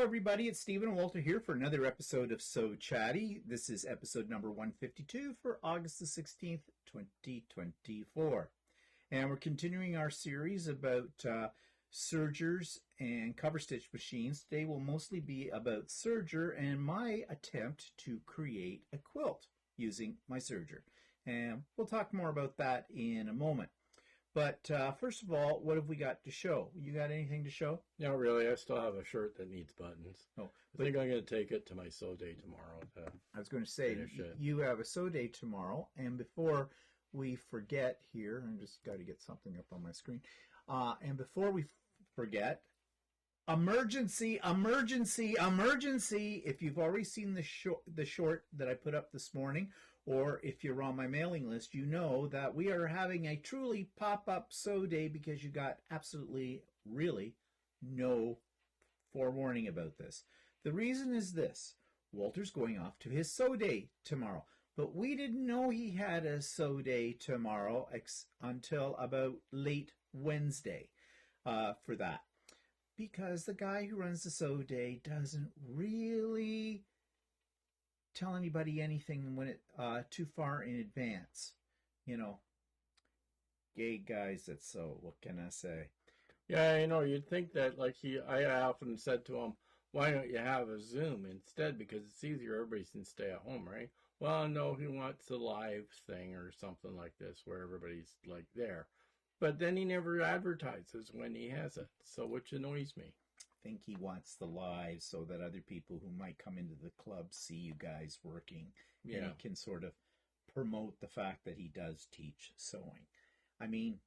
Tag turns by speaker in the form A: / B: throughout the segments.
A: everybody, it's Stephen and Walter here for another episode of So Chatty. This is episode number 152 for August the 16th, 2024. And we're continuing our series about sergers and cover stitch machines. Today will mostly be about serger and my attempt to create a quilt using my serger. And we'll talk more about that in a moment. But first of all, what have we got to show? You got anything to show?
B: No, really. I still have a shirt that needs buttons.
A: Oh,
B: I think I'm going to take it to my sew day tomorrow.
A: I was going to say, you have a sew day tomorrow. And before we forget here, I just got to get something up on my screen. And before we forget, emergency, emergency, emergency. If you've already seen the short that I put up this morning, or if you're on my mailing list, you know that we are having a truly pop-up sew day because you got absolutely, really no forewarning about this. The reason is this. Walter's going off to his sew day tomorrow, but we didn't know he had a sew day tomorrow until about late Wednesday for that, because the guy who runs the sew day doesn't really tell anybody anything when it too far in advance. You know, gay guys that sew, what can I say?
B: Yeah, I know. You'd think that, like I often said to him, why don't you have a Zoom instead? Because it's easier. Everybody can stay at home, right? Well, no, he wants a live thing or something like this where everybody's like there. But then he never advertises when he has it, so which annoys me.
A: I think he wants the live so that other people who might come into the club see you guys working. Yeah. And he can sort of promote the fact that he does teach sewing. I mean,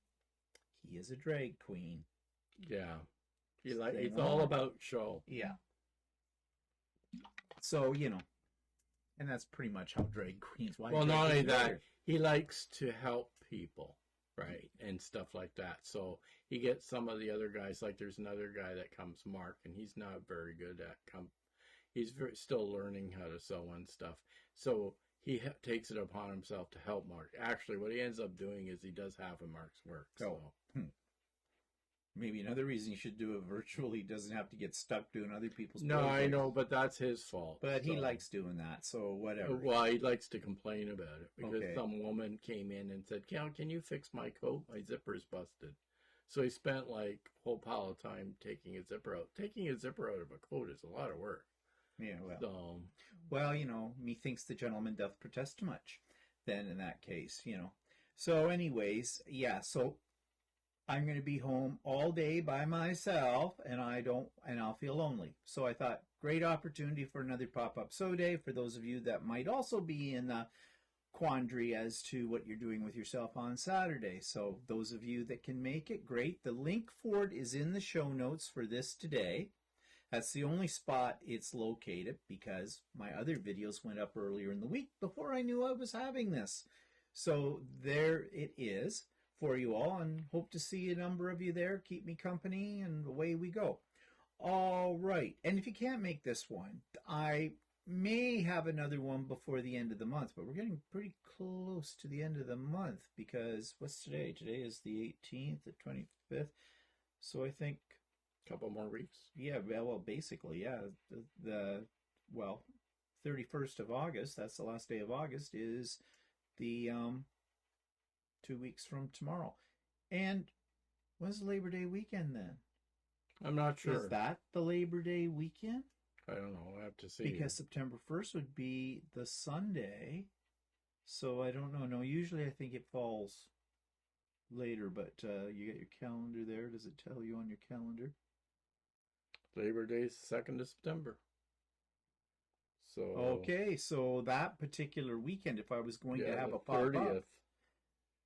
A: he is a drag queen.
B: Yeah. It's all about show.
A: Yeah. So, you know, and that's pretty much how drag queens...
B: Well, not only that, he likes to help people. Right, and stuff like that. So he gets some of the other guys, like there's another guy that comes, Mark, and he's not very good at he's still learning how to sew and stuff. So he takes it upon himself to help Mark. Actually, what he ends up doing is he does half of Mark's work. So.
A: Maybe another reason you should do it virtually. He doesn't have to get stuck doing other people's
B: No, projects. I know, but that's his fault.
A: But he likes doing that, so whatever.
B: Well, he likes to complain about it because some woman came in and said, Cal, can you fix my coat? My zipper's busted. So he spent like a whole pile of time taking his zipper out. Taking a zipper out of a coat is a lot of work.
A: Yeah, well, you know, methinks the gentleman doth protest too much. Then in that case, you know. So anyways, yeah, so I'm going to be home all day by myself, and I'll feel lonely. So I thought, great opportunity for another pop-up sew day for those of you that might also be in a quandary as to what you're doing with yourself on Saturday. So those of you that can make it, great. The link for it is in the show notes for this today. That's the only spot it's located because my other videos went up earlier in the week before I knew I was having this. So there it is for you all, and hope to see a number of you there. Keep me company, and away we go. All right, and if you can't make this one, I may have another one before the end of the month, but we're getting pretty close to the end of the month because what's today? Today is the 18th, the 25th, so I think
B: a couple more weeks.
A: Yeah, well, basically, yeah. The 31st of August, that's the last day of August, is the 2 weeks from tomorrow. And when's Labor Day weekend then?
B: I'm not sure.
A: Is that the Labor Day weekend?
B: I don't know. I have to see.
A: Because September 1st would be the Sunday. So I don't know. No, usually I think it falls later, but you got your calendar there. Does it tell you on your calendar?
B: Labor Day is 2nd of September. So
A: okay, so that particular weekend, if I was going to have a pop-up,
B: 30th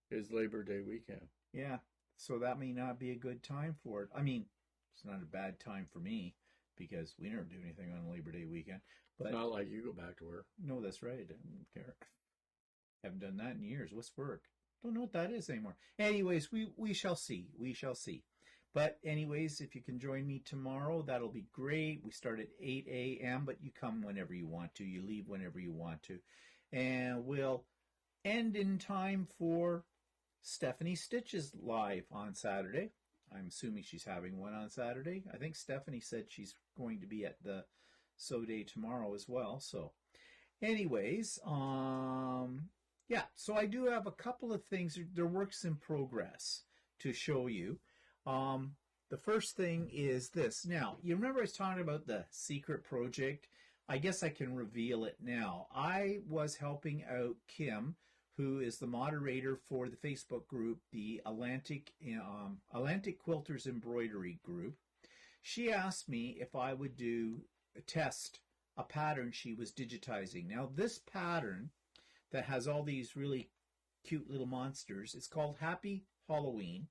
B: is Labor Day weekend.
A: Yeah, so that may not be a good time for it. I mean, it's not a bad time for me because we never do anything on Labor Day weekend. But
B: it's not like you go back to work.
A: No, that's right. I don't care. Haven't done that in years. What's work? Don't know what that is anymore. Anyways, we shall see. We shall see. But anyways, if you can join me tomorrow, that'll be great. We start at 8 a.m., but you come whenever you want to. You leave whenever you want to. And we'll end in time for Stephanie Stitches live on Saturday. I'm assuming she's having one on Saturday. I think Stephanie said she's going to be at the Sew Day tomorrow as well. So, anyways, yeah. So I do have a couple of things. They're works in progress to show you. Um, the first thing is this. Now, you remember I was talking about the secret project? I guess I can reveal it now. I was helping out Kim, who is the moderator for the Facebook group, the Atlantic Quilters Embroidery group. She asked me if I would do a test a pattern she was digitizing. Now, this pattern that has all these really cute little monsters, it's called Happy Halloween,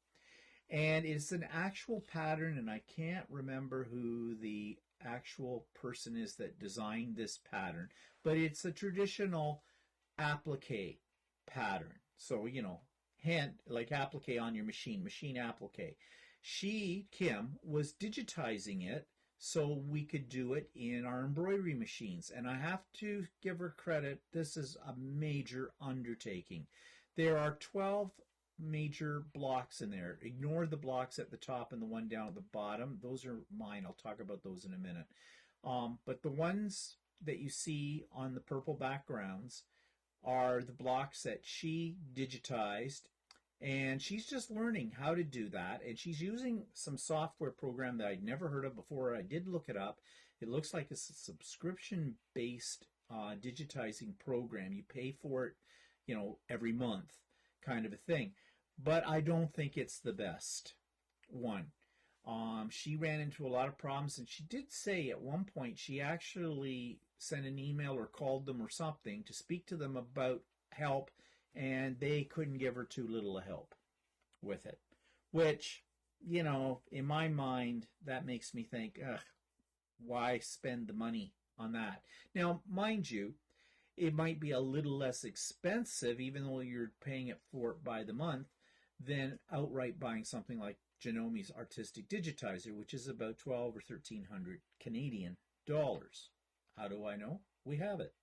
A: and it's an actual pattern, and I can't remember who the actual person is that designed this pattern, but it's a traditional applique pattern. So, hand like applique on your machine applique. She, Kim, was digitizing it so we could do it in our embroidery machines. And I have to give her credit. This is a major undertaking. There are 12 major blocks in there. Ignore the blocks at the top and the one down at the bottom. Those are mine. I'll talk about those in a minute. But the ones that you see on the purple backgrounds are the blocks that she digitized, and she's just learning how to do that, and she's using some software program that I'd never heard of before. I did look it up. It looks like it's a subscription based digitizing program. You pay for it, every month kind of a thing, but I don't think it's the best one. She ran into a lot of problems, and she did say at one point she actually sent an email or called them or something to speak to them about help, and they couldn't give her too little help with it. Which, in my mind, that makes me think, ugh, why spend the money on that? Now, mind you, it might be a little less expensive, even though you're paying it for it by the month, than outright buying something like Genomi's Artistic Digitizer, which is about 12 or 1300 Canadian dollars. How do I know? We have it.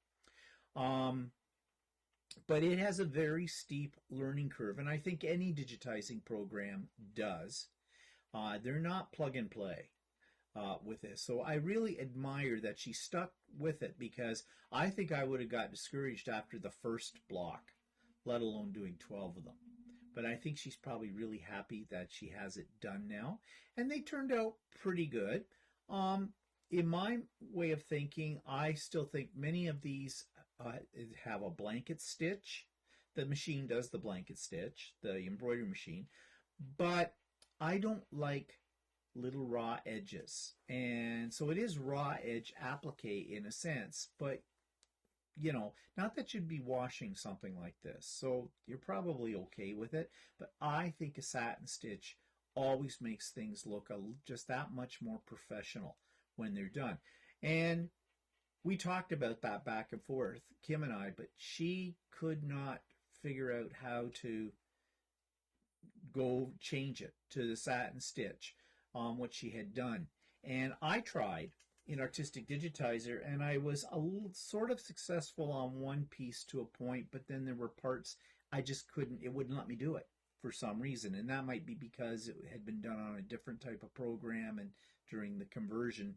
A: But it has a very steep learning curve, and I think any digitizing program does. They're not plug and play with this. So I really admire that she stuck with it, because I think I would have got discouraged after the first block, let alone doing 12 of them. But I think she's probably really happy that she has it done now. And they turned out pretty good. In my way of thinking, I still think many of these have a blanket stitch. The machine does the blanket stitch, the embroidery machine. But I don't like little raw edges. And so it is raw edge applique in a sense, but not that you'd be washing something like this. So you're probably okay with it. But I think a satin stitch always makes things look just that much more professional when they're done. And we talked about that back and forth, Kim and I, but she could not figure out how to go change it to the satin stitch on what she had done. And I tried in Artistic Digitizer, and I was sort of successful on one piece to a point, but then there were parts I just couldn't, it wouldn't let me do it for some reason. And that might be because it had been done on a different type of program, and during the conversion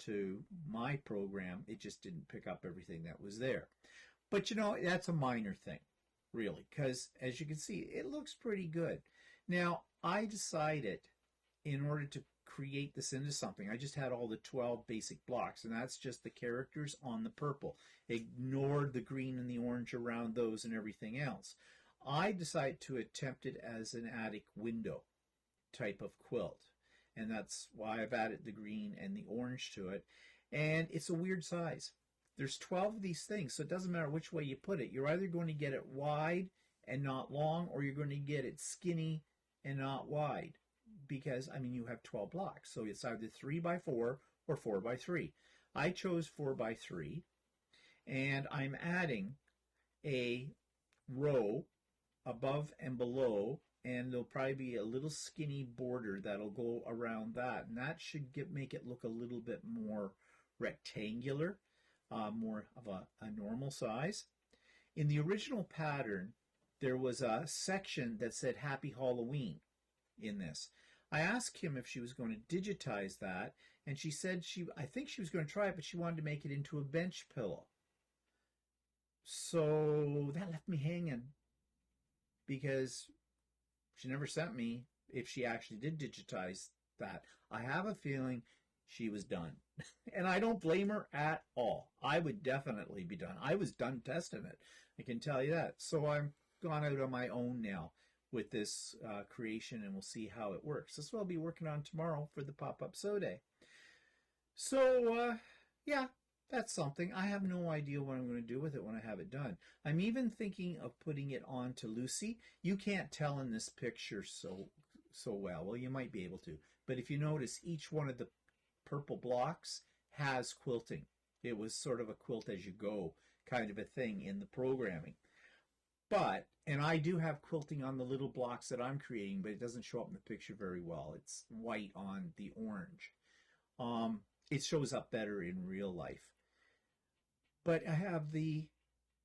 A: to my program, it just didn't pick up everything that was there. But that's a minor thing, really, because as you can see, it looks pretty good. Now, I decided in order to create this into something, I just had all the 12 basic blocks, and that's just the characters on the purple. Ignored the green and the orange around those and everything else. I decided to attempt it as an attic window type of quilt, and that's why I've added the green and the orange to it. And it's a weird size. There's 12 of these things, so it doesn't matter which way you put it. You're either going to get it wide and not long, or you're going to get it skinny and not wide, because you have 12 blocks, so it's either 3x4 or 4x3. I chose 4x3, and I'm adding a row above and below, and there'll probably be a little skinny border that'll go around that, and that should make it look a little bit more rectangular, more of a normal size. In the original pattern, there was a section that said Happy Halloween in this. I asked Kim if she was going to digitize that, and she said I think she was going to try it, but she wanted to make it into a bench pillow. So that left me hanging because she never sent me if she actually did digitize that. I have a feeling she was done. And I don't blame her at all. I would definitely be done. I was done testing it. I can tell you that. So I'm gone out on my own now with this creation, and we'll see how it works. This is what I'll be working on tomorrow for the pop-up sew day. So, yeah, that's something. I have no idea what I'm going to do with it when I have it done. I'm even thinking of putting it on to Lucy. You can't tell in this picture so well. Well, you might be able to. But if you notice, each one of the purple blocks has quilting. It was sort of a quilt as you go kind of a thing in the programming. But, and I do have quilting on the little blocks that I'm creating, but it doesn't show up in the picture very well. It's white on the orange. It shows up better in real life. But I have the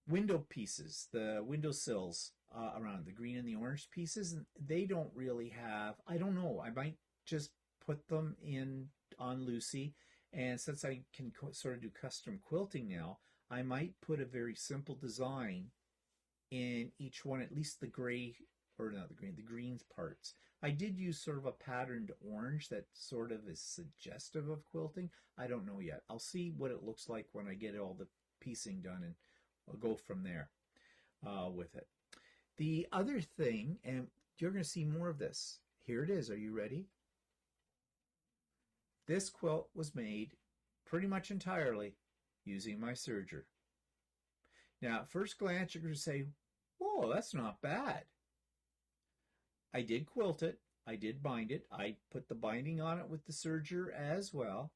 A: window pieces, the windowsills around the green and the orange pieces, and they don't really have, I don't know, I might just put them in on Lucy, and since I can sort of do custom quilting now, I might put a very simple design in each one, at least the gray, or not the green, the green parts. I did use sort of a patterned orange that sort of is suggestive of quilting. I don't know yet. I'll see what it looks like when I get all the piecing done, and I'll go from there with it. The other thing, and you're going to see more of this. Here it is. Are you ready? This quilt was made pretty much entirely using my serger. Now, at first glance, you're going to say, whoa, that's not bad. I did quilt it. I did bind it. I put the binding on it with the serger as well,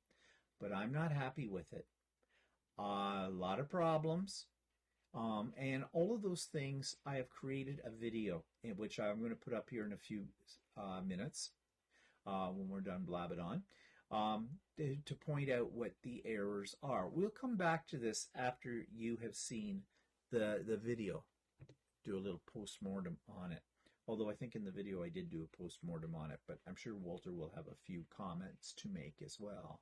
A: but I'm not happy with it. A lot of problems. And all of those things, I have created a video in which I'm going to put up here in a few minutes when we're done blabbing on. To point out what the errors are. We'll come back to this after you have seen the video. Do a little post-mortem on it. Although I think in the video I did do a post-mortem on it, but I'm sure Walter will have a few comments to make as well.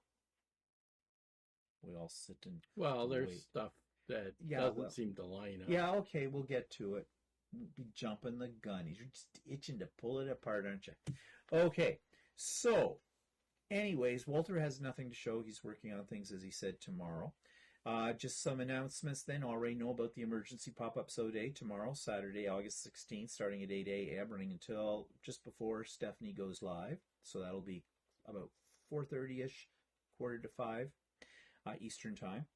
A: We all sit and
B: there's
A: wait.
B: stuff that doesn't seem to line up.
A: Yeah, okay, we'll get to it. We'll be jumping the gun. You're just itching to pull it apart, aren't you? Okay, so anyways, Walter has nothing to show. He's working on things, as he said, tomorrow. Just some announcements then. Already know about the emergency pop-up sew day tomorrow, Saturday, August 16th, starting at 8 a.m., running until just before Stephanie goes live. So that'll be about 4:30-ish, 4:45 Eastern time.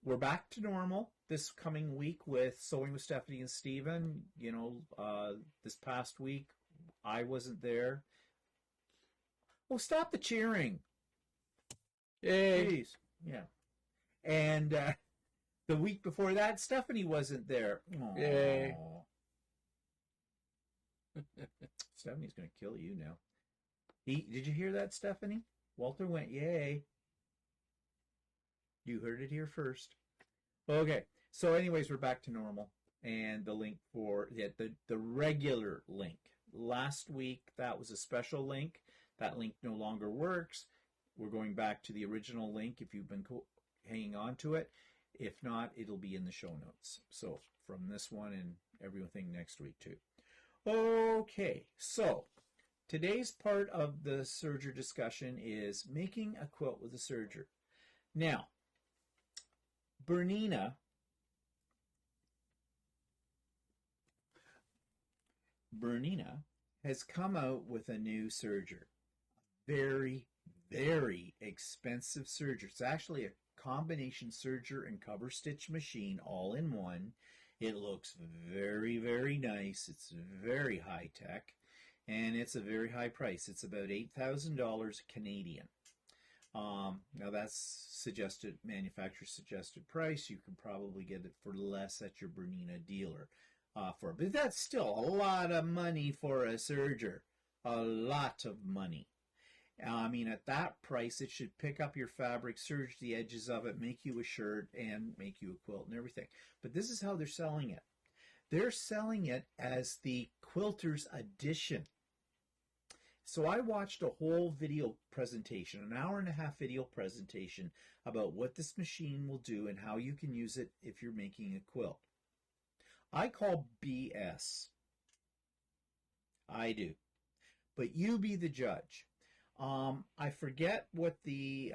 A: We're back to normal this coming week with Sewing with Stephanie and Stephen. You know, this past week, I wasn't there. Oh, stop the cheering.
B: Yay.
A: Jeez. Yeah. And the week before that, Stephanie wasn't there. Aww.
B: Yay.
A: Stephanie's going to kill you now. Did you hear that, Stephanie? Walter went, yay. You heard it here first. Okay. So anyways, we're back to normal. And the link for the regular link. Last week, that was a special link. That link no longer works. We're going back to the original link if you've been hanging on to it. If not, it'll be in the show notes. So from this one and everything next week too. Okay, so today's part of the serger discussion is making a quilt with a serger. Now, Bernina has come out with a new serger. Very, very expensive serger. It's actually a combination serger and cover stitch machine all in one. It looks very, very nice. It's very high tech, and it's a very high price. It's about $8,000 Canadian. Now that's manufacturer suggested price. You can probably get it for less at your Bernina dealer. But that's still a lot of money for a serger. A lot of money. I mean, at that price, it should pick up your fabric, serge the edges of it, make you a shirt, and make you a quilt and everything. But this is how they're selling it. They're selling it as the Quilter's Edition. So I watched a whole video presentation, an hour and a half video presentation about what this machine will do and how you can use it if you're making a quilt. I call BS. I do. But you be the judge. I forget what the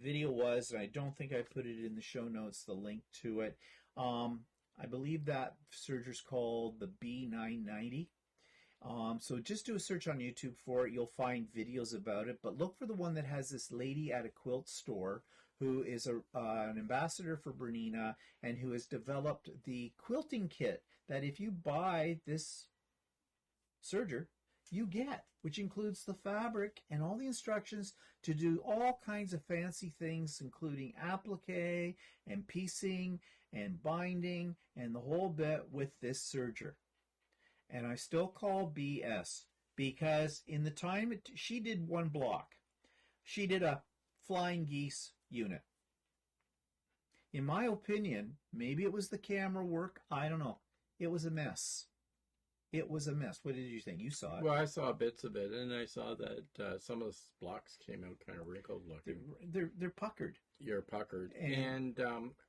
A: video was, and I don't think I put it in the show notes, the link to it. I believe that Serger's called the B990. So just do a search on YouTube for it. You'll find videos about it, but look for the one that has this lady at a quilt store who is an ambassador for Bernina and who has developed the quilting kit that if you buy this Serger, you get, which includes the fabric and all the instructions to do all kinds of fancy things, including applique and piecing and binding and the whole bit with this Serger. And I still call BS because in the time she did one block, she did a flying geese unit. In my opinion, maybe it was the camera work, I don't know. It was a mess. It was a mess. What did you think? You saw it.
B: Well, I saw bits of it, and I saw that some of the blocks came out kind of wrinkled looking.
A: They're puckered.
B: You're puckered, and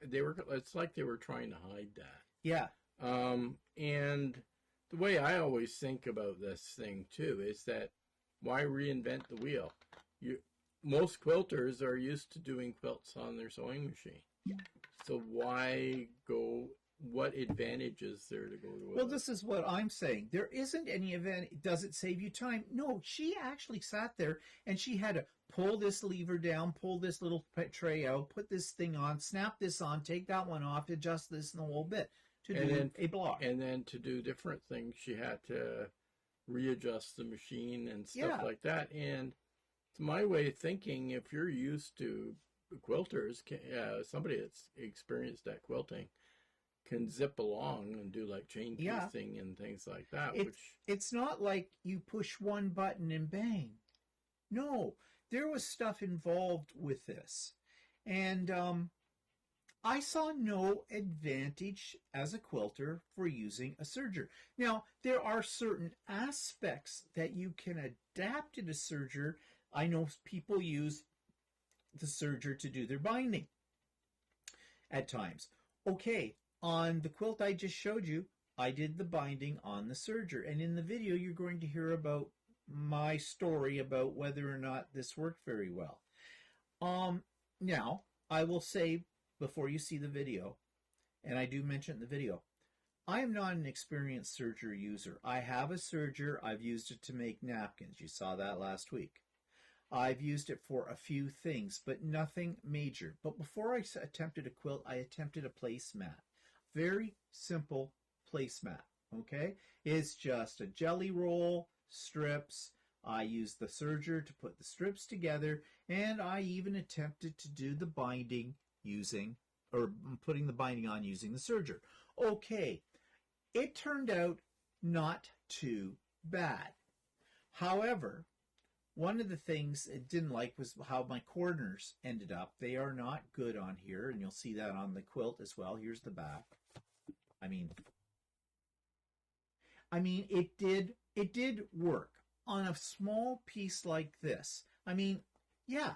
B: they were. It's like they were trying to hide that.
A: Yeah.
B: And the way I always think about this thing too is that why reinvent the wheel? Most quilters are used to doing quilts on their sewing machine.
A: Yeah.
B: So why go? What advantage is there to go to?
A: Well, this is what I'm saying. There isn't any event. Does it save you time? No, she actually sat there and she had to pull this lever down, pull this little tray out, put this thing on, snap this on, take that one off, adjust this and the whole bit to do a block.
B: And then to do different things, she had to readjust the machine and stuff like that. And it's my way of thinking, if you're used to quilters, somebody that's experienced at quilting, can zip along and do like chain piecing and things like that.
A: It's not like you push one button and bang. No, there was stuff involved with this. And I saw no advantage as a quilter for using a serger. Now, there are certain aspects that you can adapt in a serger. I know people use the serger to do their binding at times. Okay. On the quilt I just showed you, I did the binding on the serger. And in the video, you're going to hear about my story about whether or not this worked very well. Now, I will say, before you see the video, and I do mention in the video, I am not an experienced serger user. I have a serger. I've used it to make napkins. You saw that last week. I've used it for a few things, but nothing major. But before I attempted a quilt, I attempted a placemat. Very simple placemat, okay? It's just a jelly roll, strips. I used the serger to put the strips together, and I even attempted to do the binding putting the binding on using the serger. Okay, it turned out not too bad. However, one of the things I didn't like was how my corners ended up. They are not good on here, and you'll see that on the quilt as well. Here's the back. I mean, it did work on a small piece like this. I mean, yeah,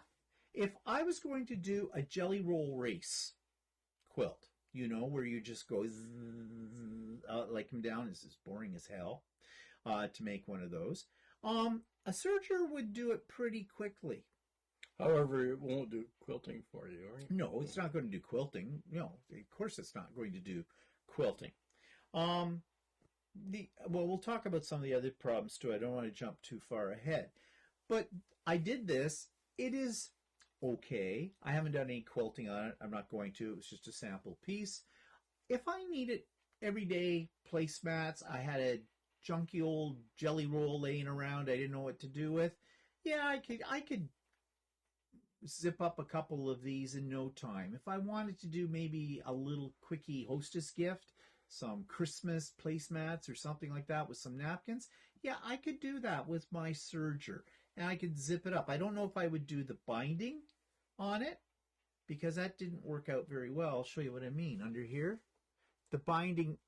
A: if I was going to do a jelly roll race quilt, you know, where you just go like them down, is as boring as hell to make one of those. A serger would do it pretty quickly.
B: However, it won't do quilting for you, right?
A: No, it's not going to do quilting. No, of course it's not going to do quilting. We'll talk about some of the other problems too. I don't want to jump too far ahead. But I did this. It is okay. I haven't done any quilting on it. I'm not going to. It was just a sample piece. If I needed everyday placemats, I had a junky old jelly roll laying around I didn't know what to do with. Yeah, I could zip up a couple of these in no time. If I wanted to do maybe a little quickie hostess gift, some Christmas placemats or something like that with some napkins, yeah, I could do that with my serger. And I could zip it up. I don't know if I would do the binding on it because that didn't work out very well. I'll show you what I mean. Under here, the binding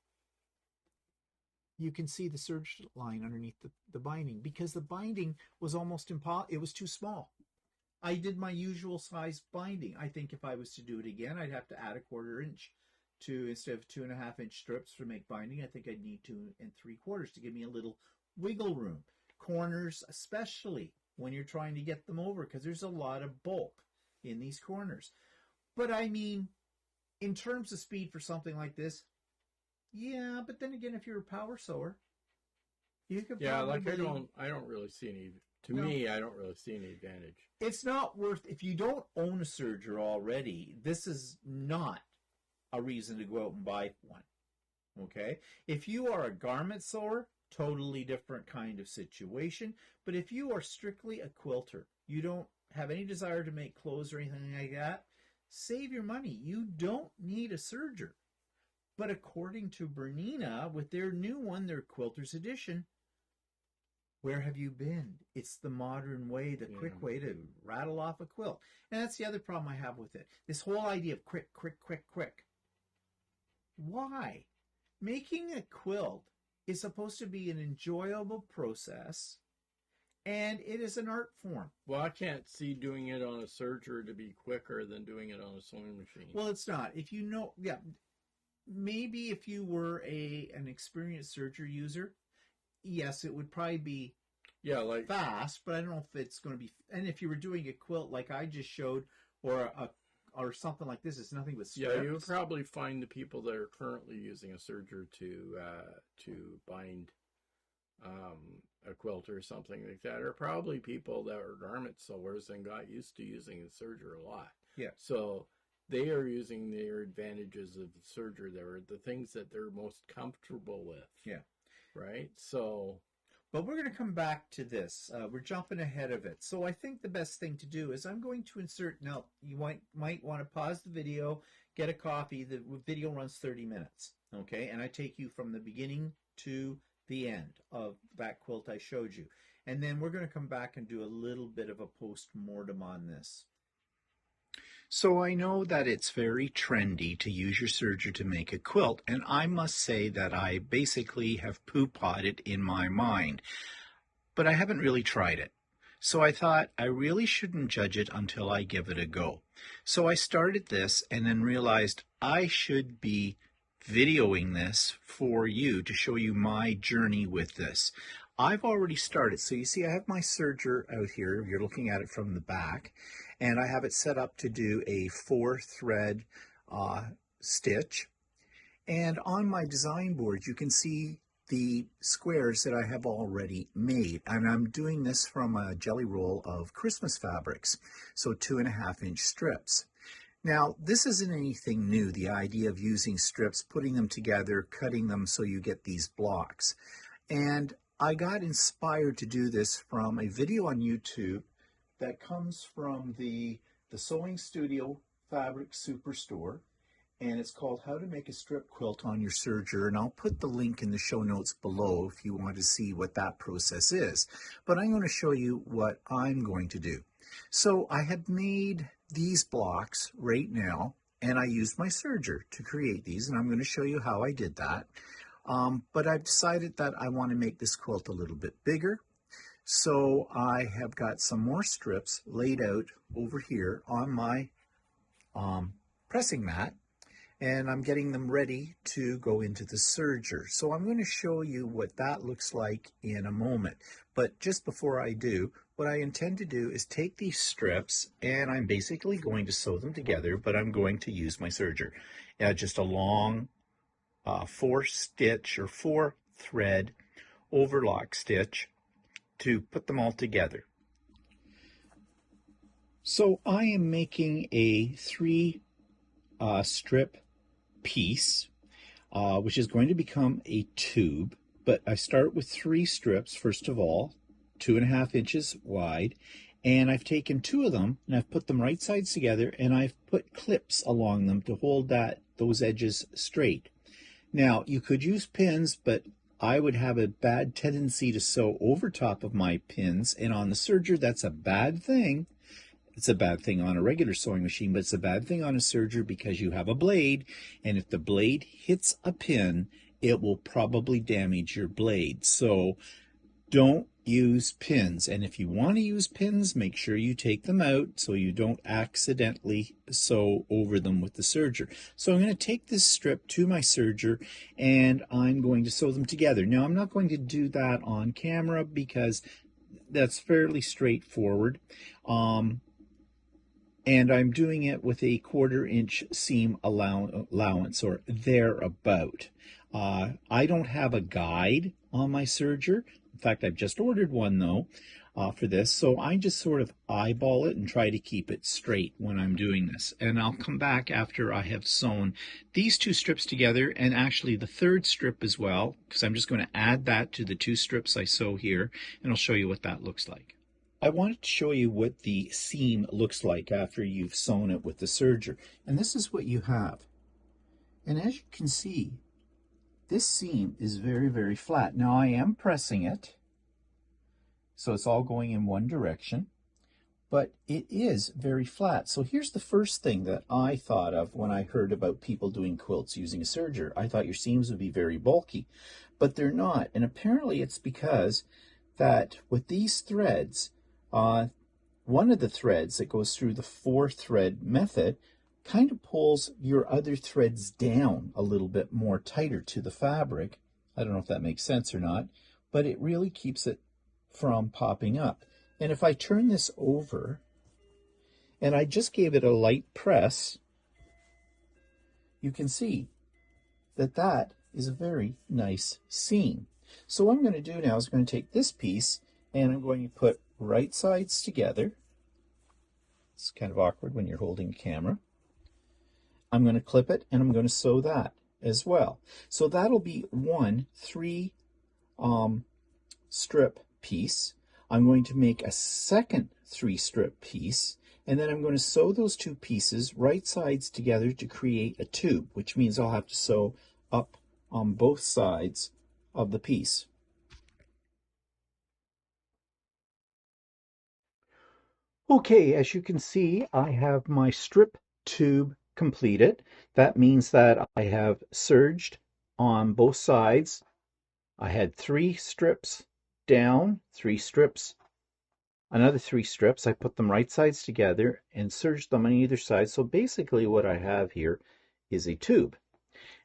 A: you can see the serge line underneath the binding, because the binding was almost impossible. It was too small. I did my usual size binding. I think if I was to do it again, I'd have to add a 1/4 inch to, instead of 2.5-inch strips to make binding, I think I'd need 2 3/4 to give me a little wiggle room. Corners, especially when you're trying to get them over, because there's a lot of bulk in these corners. But I mean, in terms of speed for something like this, yeah, but then again, if you're a power sewer, you could
B: like
A: probably...
B: I don't really see any. To
A: No.
B: me, I don't really see any advantage.
A: It's not worth, if you don't own a serger already, this is not a reason to go out and buy one. Okay? If you are a garment sewer, totally different kind of situation. But if you are strictly a quilter, you don't have any desire to make clothes or anything like that, save your money. You don't need a serger. But according to Bernina, with their new one, their Quilter's Edition, where have you been? It's the modern way, the quick way to rattle off a quilt. And that's the other problem I have with it. This whole idea of quick, quick, quick, quick. Why? Making a quilt is supposed to be an enjoyable process, and it is an art form.
B: Well, I can't see doing it on a serger to be quicker than doing it on a sewing machine.
A: Well, it's not. If you know, maybe if you were an experienced serger user, yes, it would probably be
B: like
A: fast, but I don't know if it's going to be. And if you were doing a quilt like I just showed, or something like this, it's nothing but strips.
B: Yeah, you'll probably find the people that are currently using a serger to bind a quilt or something like that are probably people that are garment sewers and got used to using the serger a lot.
A: Yeah.
B: So they are using their advantages of the serger. They're the things that they're most comfortable with.
A: Yeah.
B: Right? So...
A: But we're going to come back to this. We're jumping ahead of it. So I think the best thing to do is I'm going to insert... Now, you might want to pause the video, get a coffee. The video runs 30 minutes. Okay? And I take you from the beginning to the end of that quilt I showed you. And then we're going to come back and do a little bit of a post-mortem on this. So I know that it's very trendy to use your serger to make a quilt, and I must say that I basically have poo-pawed it in my mind, but I haven't really tried it. So I thought I really shouldn't judge it until I give it a go. So I started this and then realized I should be videoing this for you to show you my journey with this. I've already started. So you see I have my serger out here. You're looking at it from the back. And I have it set up to do a 4-thread stitch. And on my design board, you can see the squares that I have already made. And I'm doing this from a jelly roll of Christmas fabrics, so 2.5-inch strips. Now, this isn't anything new, the idea of using strips, putting them together, cutting them so you get these blocks. And I got inspired to do this from a video on YouTube that comes from the Sewing Studio Fabric Superstore, and it's called How to Make a Strip Quilt on Your Serger, and I'll put the link in the show notes below if you want to see what that process is. But I'm going to show you what I'm going to do. So I have made these blocks right now, and I used my serger to create these, and I'm going to show you how I did that. But I've decided that I want to make this quilt a little bit bigger. So I have got some more strips laid out over here on my pressing mat, and I'm getting them ready to go into the serger. So I'm going to show you what that looks like in a moment. But just before I do, what I intend to do is take these strips, and I'm basically going to sew them together, but I'm going to use my serger. Just a long 4-stitch or 4-thread overlock stitch to put them all together. So I am making a 3-strip piece, which is going to become a tube, but I start with 3 strips first of all, 2.5 inches wide, and I've taken 2 of them and I've put them right sides together, and I've put clips along them to hold those edges straight. Now you could use pins, but I would have a bad tendency to sew over top of my pins, and on the serger, that's a bad thing. It's a bad thing on a regular sewing machine, but it's a bad thing on a serger because you have a blade, and if the blade hits a pin, it will probably damage your blade. So don't use pins. And if you want to use pins, make sure you take them out so you don't accidentally sew over them with the serger. So I'm going to take this strip to my serger and I'm going to sew them together. Now I'm not going to do that on camera because that's fairly straightforward. And I'm doing it with a 1/4 inch seam allowance or thereabout. I don't have a guide on my serger. In fact, I've just ordered one though for this, so I just sort of eyeball it and try to keep it straight when I'm doing this. And I'll come back after I have sewn these 2 strips together, and actually the 3rd strip as well, because I'm just going to add that to the 2 strips I sew here, and I'll show you what that looks like. I wanted to show you what the seam looks like after you've sewn it with the serger. And this is what you have. And as you can see, this seam is very, very flat. Now I am pressing it, so it's all going in one direction, but it is very flat. So here's the first thing that I thought of when I heard about people doing quilts using a serger. I thought your seams would be very bulky, but they're not. And apparently it's because that with these threads, one of the threads that goes through the 4-thread method kind of pulls your other threads down a little bit more tighter to the fabric. I don't know if that makes sense or not, but it really keeps it from popping up. And if I turn this over and I just gave it a light press, you can see that that is a very nice seam. So what I'm going to do now is I'm going to take this piece and I'm going to put right sides together. It's kind of awkward when you're holding a camera. I'm going to clip it and I'm going to sew that as well. So that'll be one 3 strip piece. I'm going to make a second 3 strip piece, and then I'm going to sew those 2 pieces right sides together to create a tube, which means I'll have to sew up on both sides of the piece. Okay, as you can see, I have my strip tube completed. That means that I have serged on both sides. I had 3 strips down, 3 strips, another 3 strips. I put them right sides together and serged them on either side. So basically what I have here is a tube.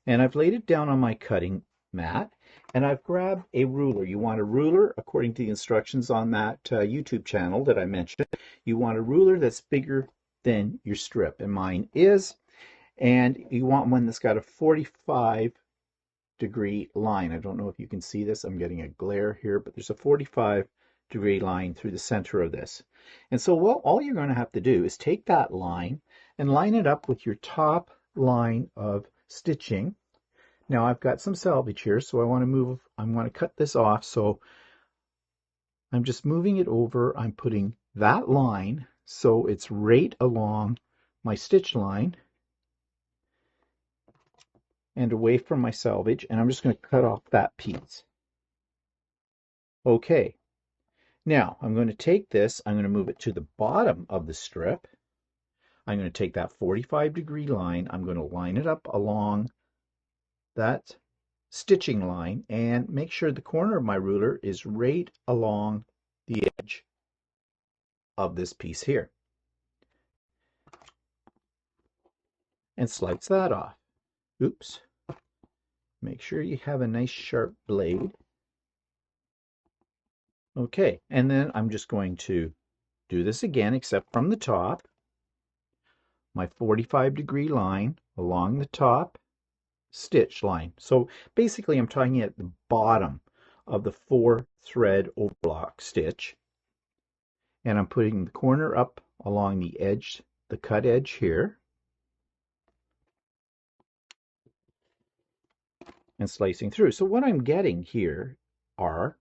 A: And I've laid it down on my cutting mat, and I've grabbed a ruler. You want a ruler, according to the instructions on that YouTube channel that I mentioned. You want a ruler that's bigger than your strip, and mine is. And you want one that's got a 45-degree line. I don't know if you can see this. I'm getting a glare here, but there's a 45-degree line through the center of this. And so all you're going to have to do is take that line and line it up with your top line of stitching. Now I've got some selvage here, so I want to cut this off, so I'm just moving it over. I'm putting that line so it's right along my stitch line and away from my selvage, and I'm just going to cut off that piece. Okay, now I'm going to take this, I'm going to move it to the bottom of the strip. I'm going to take that 45-degree line, I'm going to line it up along that stitching line and make sure the corner of my ruler is right along the edge of this piece here, and slice that off. Oops. Make sure you have a nice sharp blade. Okay, and then I'm just going to do this again, except from the top. My 45-degree line along the top stitch line. So basically I'm tying it at the bottom of the 4-thread overlock stitch, and I'm putting the corner up along the edge, the cut edge here, and slicing through. So what I'm getting here are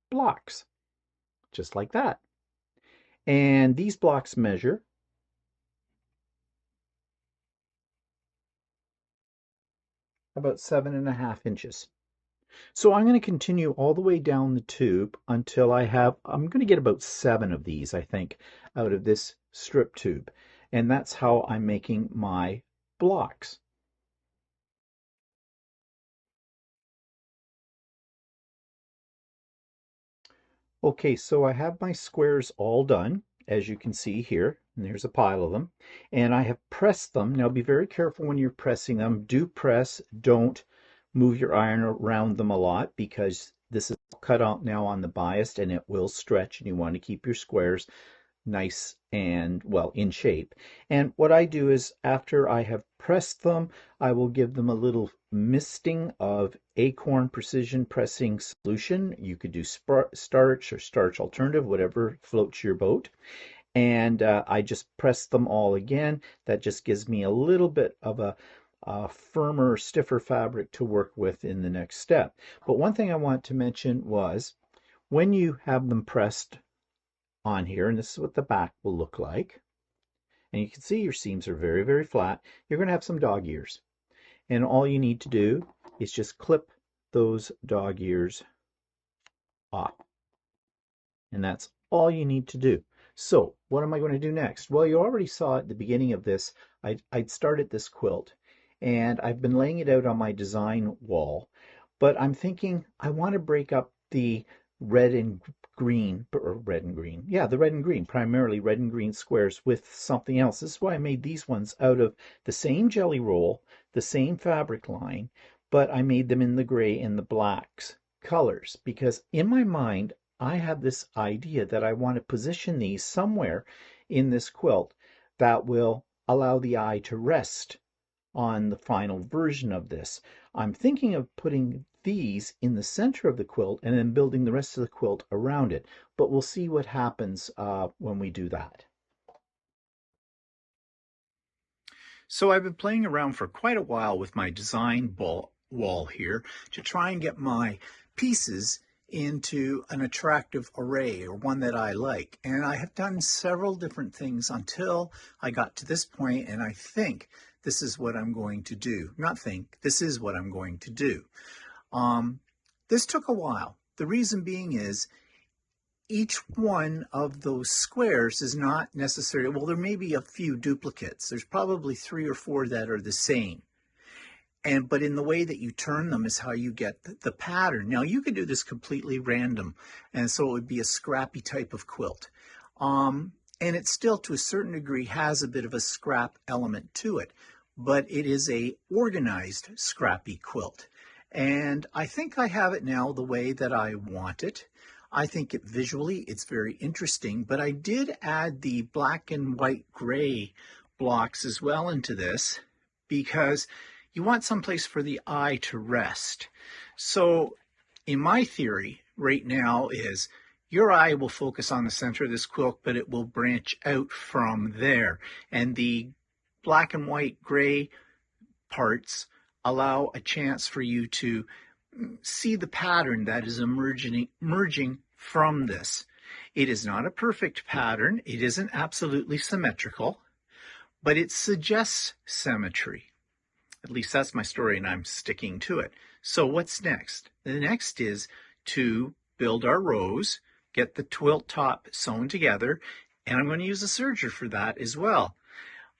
A: blocks, just like that. And these blocks measure about 7.5 inches. So I'm going to continue all the way down the tube until I'm going to get about 7 of these, I think, out of this strip tube. And that's how I'm making my blocks. Okay, so I have my squares all done, as you can see here, and there's a pile of them, and I have pressed them. Now be very careful when you're pressing them. Do press, don't move your iron around them a lot because this is cut out now on the bias and it will stretch, and you want to keep your squares nice and well in shape. And what I do is after I have pressed them, I will give them a little misting of Acorn Precision Pressing Solution. You could do starch or starch alternative, whatever floats your boat. And I just press them all again. That just gives me a little bit of a firmer, stiffer fabric to work with in the next step. But one thing I want to mention was when you have them pressed on here, and this is what the back will look like. And you can see your seams are very, very flat. You're going to have some dog ears. And all you need to do is just clip those dog ears off. And that's all you need to do. So what am I going to do next? Well, you already saw at the beginning of this, I'd started this quilt. And I've been laying it out on my design wall. But I'm thinking I want to break up the red and green, or red and green. Yeah, the red and green, primarily red and green squares with something else. This is why I made these ones out of the same jelly roll, the same fabric line, but I made them in the gray and the blacks colors because in my mind, I have this idea that I want to position these somewhere in this quilt that will allow the eye to rest on the final version of this. I'm thinking of putting these in the center of the quilt and then building the rest of the quilt around it. But we'll see what happens when we do that. So I've been playing around for quite a while with my design wall here to try and get my pieces into an attractive array or one that I like. And I have done several different things until I got to this point, and I think this is what I'm going to do. Not think, this is what I'm going to do. This took a while. The reason being is each one of those squares is not necessarily, well, there may be a few duplicates. There's probably 3 or 4 that are the same. But in the way that you turn them is how you get the pattern. Now, you could do this completely random, and so it would be a scrappy type of quilt. And it still, to a certain degree, has a bit of a scrap element to it, but it is a organized scrappy quilt. And I think I have it now the way that I want it. I think visually it's very interesting, but I did add the black and white gray blocks as well into this because you want someplace for the eye to rest. So in my theory right now is your eye will focus on the center of this quilt, but it will branch out from there. And the black and white gray parts allow a chance for you to see the pattern that is emerging from this. It is not a perfect pattern. It isn't absolutely symmetrical, but it suggests symmetry. At least that's my story, and I'm sticking to it. So what's next? The next is to build our rows, get the quilt top sewn together, and I'm going to use a serger for that as well.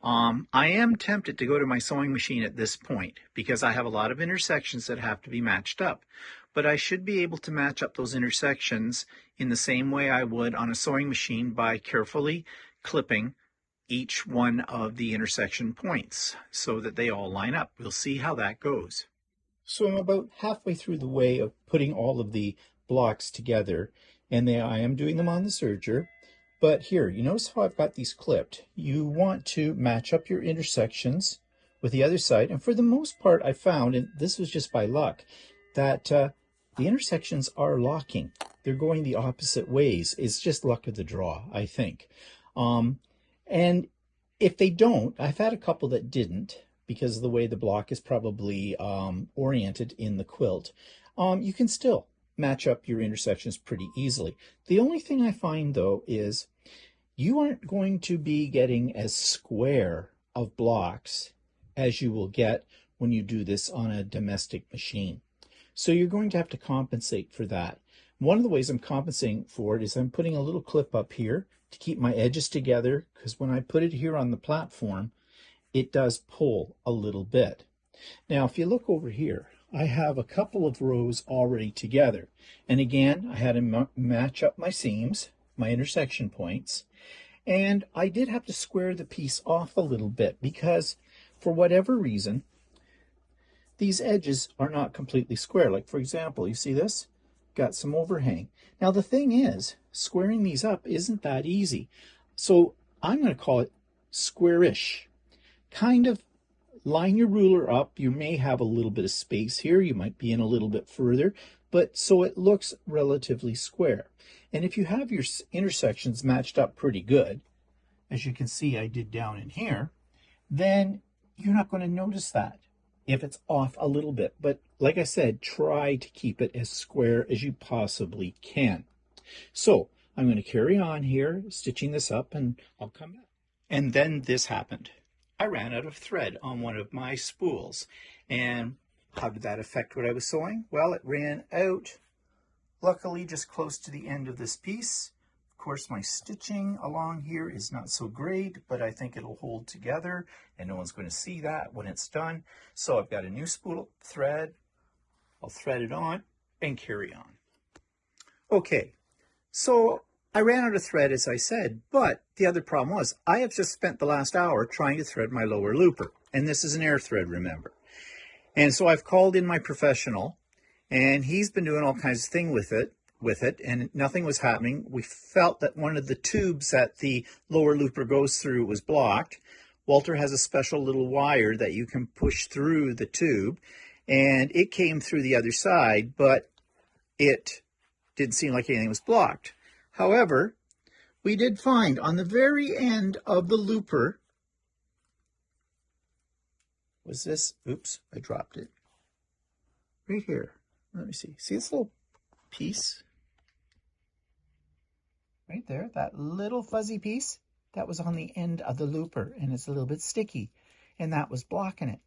A: I am tempted to go to my sewing machine at this point because I have a lot of intersections that have to be matched up. But I should be able to match up those intersections in the same way I would on a sewing machine by carefully clipping each one of the intersection points so that they all line up. We'll see how that goes. So I'm about halfway through the way of putting all of the blocks together, and I am doing them on the serger. But here, you notice how I've got these clipped. You want to match up your intersections with the other side, and for the most part I found, and this was just by luck, that the intersections are locking. They're going the opposite ways. It's just luck of the draw, I think. And if they don't, I've had a couple that didn't because of the way the block is probably oriented in the quilt. You can still match up your intersections pretty easily. The only thing I find though is you aren't going to be getting as square of blocks as you will get when you do this on a domestic machine. So you're going to have to compensate for that. One of the ways I'm compensating for it is I'm putting a little clip up here to keep my edges together, because when I put it here on the platform, it does pull a little bit. Now, if you look over here, I have a couple of rows already together. And again, I had to match up my seams, my intersection points. And I did have to square the piece off a little bit because for whatever reason, these edges are not completely square. Like for example, you see this? Got some overhang. Now the thing is, squaring these up isn't that easy. So I'm going to call it squarish. Kind of line your ruler up. You may have a little bit of space here. You might be in a little bit further, but so it looks relatively square. And if you have your intersections matched up pretty good, as you can see I did down in here, then you're not going to notice that if it's off a little bit. But like I said, try to keep it as square as you possibly can. So I'm going to carry on here, stitching this up, and I'll come back. And then this happened. I ran out of thread on one of my spools. And how did that affect what I was sewing? Well, it ran out, luckily, just close to the end of this piece. Of course, my stitching along here is not so great, but I think it'll hold together, and no one's going to see that when it's done. So I've got a new spool thread. I'll thread it on and carry on. Okay, so I ran out of thread, as I said, but the other problem was I have just spent the last hour trying to thread my lower looper, and this is an air thread, remember. And so I've called in my professional, and he's been doing all kinds of things with it, and nothing was happening. We felt that one of the tubes that the lower looper goes through was blocked. Walter has a special little wire that you can push through the tube, and it came through the other side, but it didn't seem like anything was blocked. However, we did find on the very end of the looper, was this, oops, I dropped it, right here. Let me see. See this little piece? Right there, that little fuzzy piece, that was on the end of the looper, and it's a little bit sticky, and that was blocking it.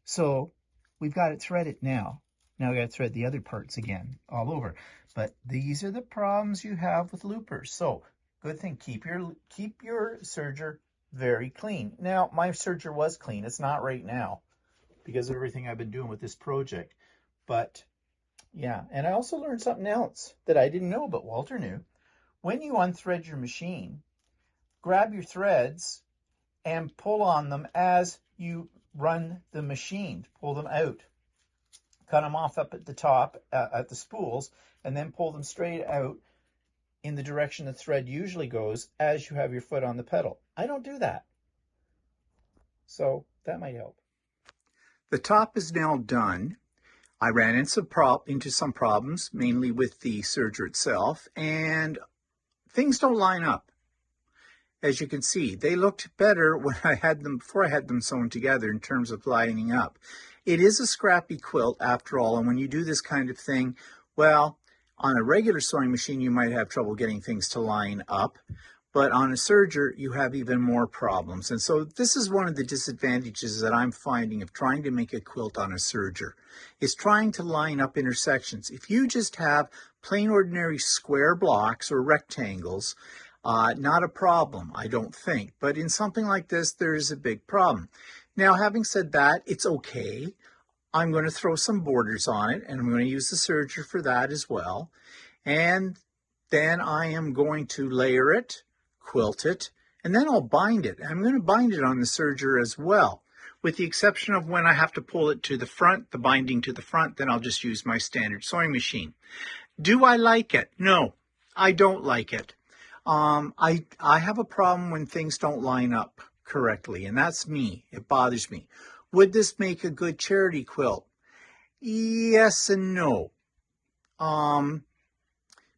A: So we've got it threaded now. Now we got to thread the other parts again, all over. But these are the problems you have with loopers. So good thing, keep your serger very clean. Now my serger was clean. It's not right now because of everything I've been doing with this project. But yeah, and I also learned something else that I didn't know, but Walter knew. When you unthread your machine, grab your threads and pull on them as you run the machine. Pull them out. Cut them off up at the top, at the spools, and then pull them straight out in the direction the thread usually goes as you have your foot on the pedal. I don't do that. So that might help. The top is now done. I ran into some problems, mainly with the serger itself, and things don't line up. As you can see, they looked better when I had them, before I had them sewn together in terms of lining up. It is a scrappy quilt after all, and when you do this kind of thing, well, on a regular sewing machine you might have trouble getting things to line up, but on a serger you have even more problems. And so this is one of the disadvantages that I'm finding of trying to make a quilt on a serger, is trying to line up intersections. If you just have plain ordinary square blocks or rectangles, not a problem, I don't think. But in something like this, there is a big problem. Now, having said that, it's okay. I'm going to throw some borders on it, and I'm going to use the serger for that as well. And then I am going to layer it, quilt it, and then I'll bind it. I'm going to bind it on the serger as well, with the exception of when I have to pull it to the front, the binding to the front, then I'll just use my standard sewing machine. Do I like it? No, I don't like it. I have a problem when things don't line up correctly, and that's me. It bothers me. Would this make a good charity quilt? Yes and no.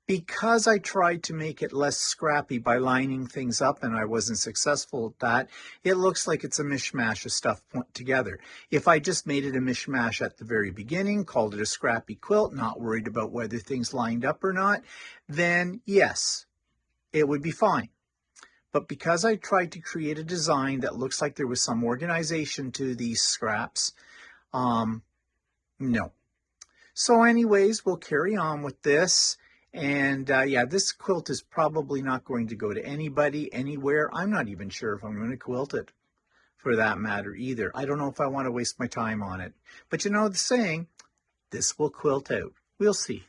A: Because I tried to make it less scrappy by lining things up and I wasn't successful at that, it looks like it's a mishmash of stuff put together. If I just made it a mishmash at the very beginning, called it a scrappy quilt, not worried about whether things lined up or not, then yes, it would be fine. But because I tried to create a design that looks like there was some organization to these scraps, no. So anyways, we'll carry on with this. And yeah, this quilt is probably not going to go to anybody, anywhere. I'm not even sure if I'm going to quilt it, for that matter, either. I don't know if I want to waste my time on it. But you know the saying, this will quilt out. We'll see.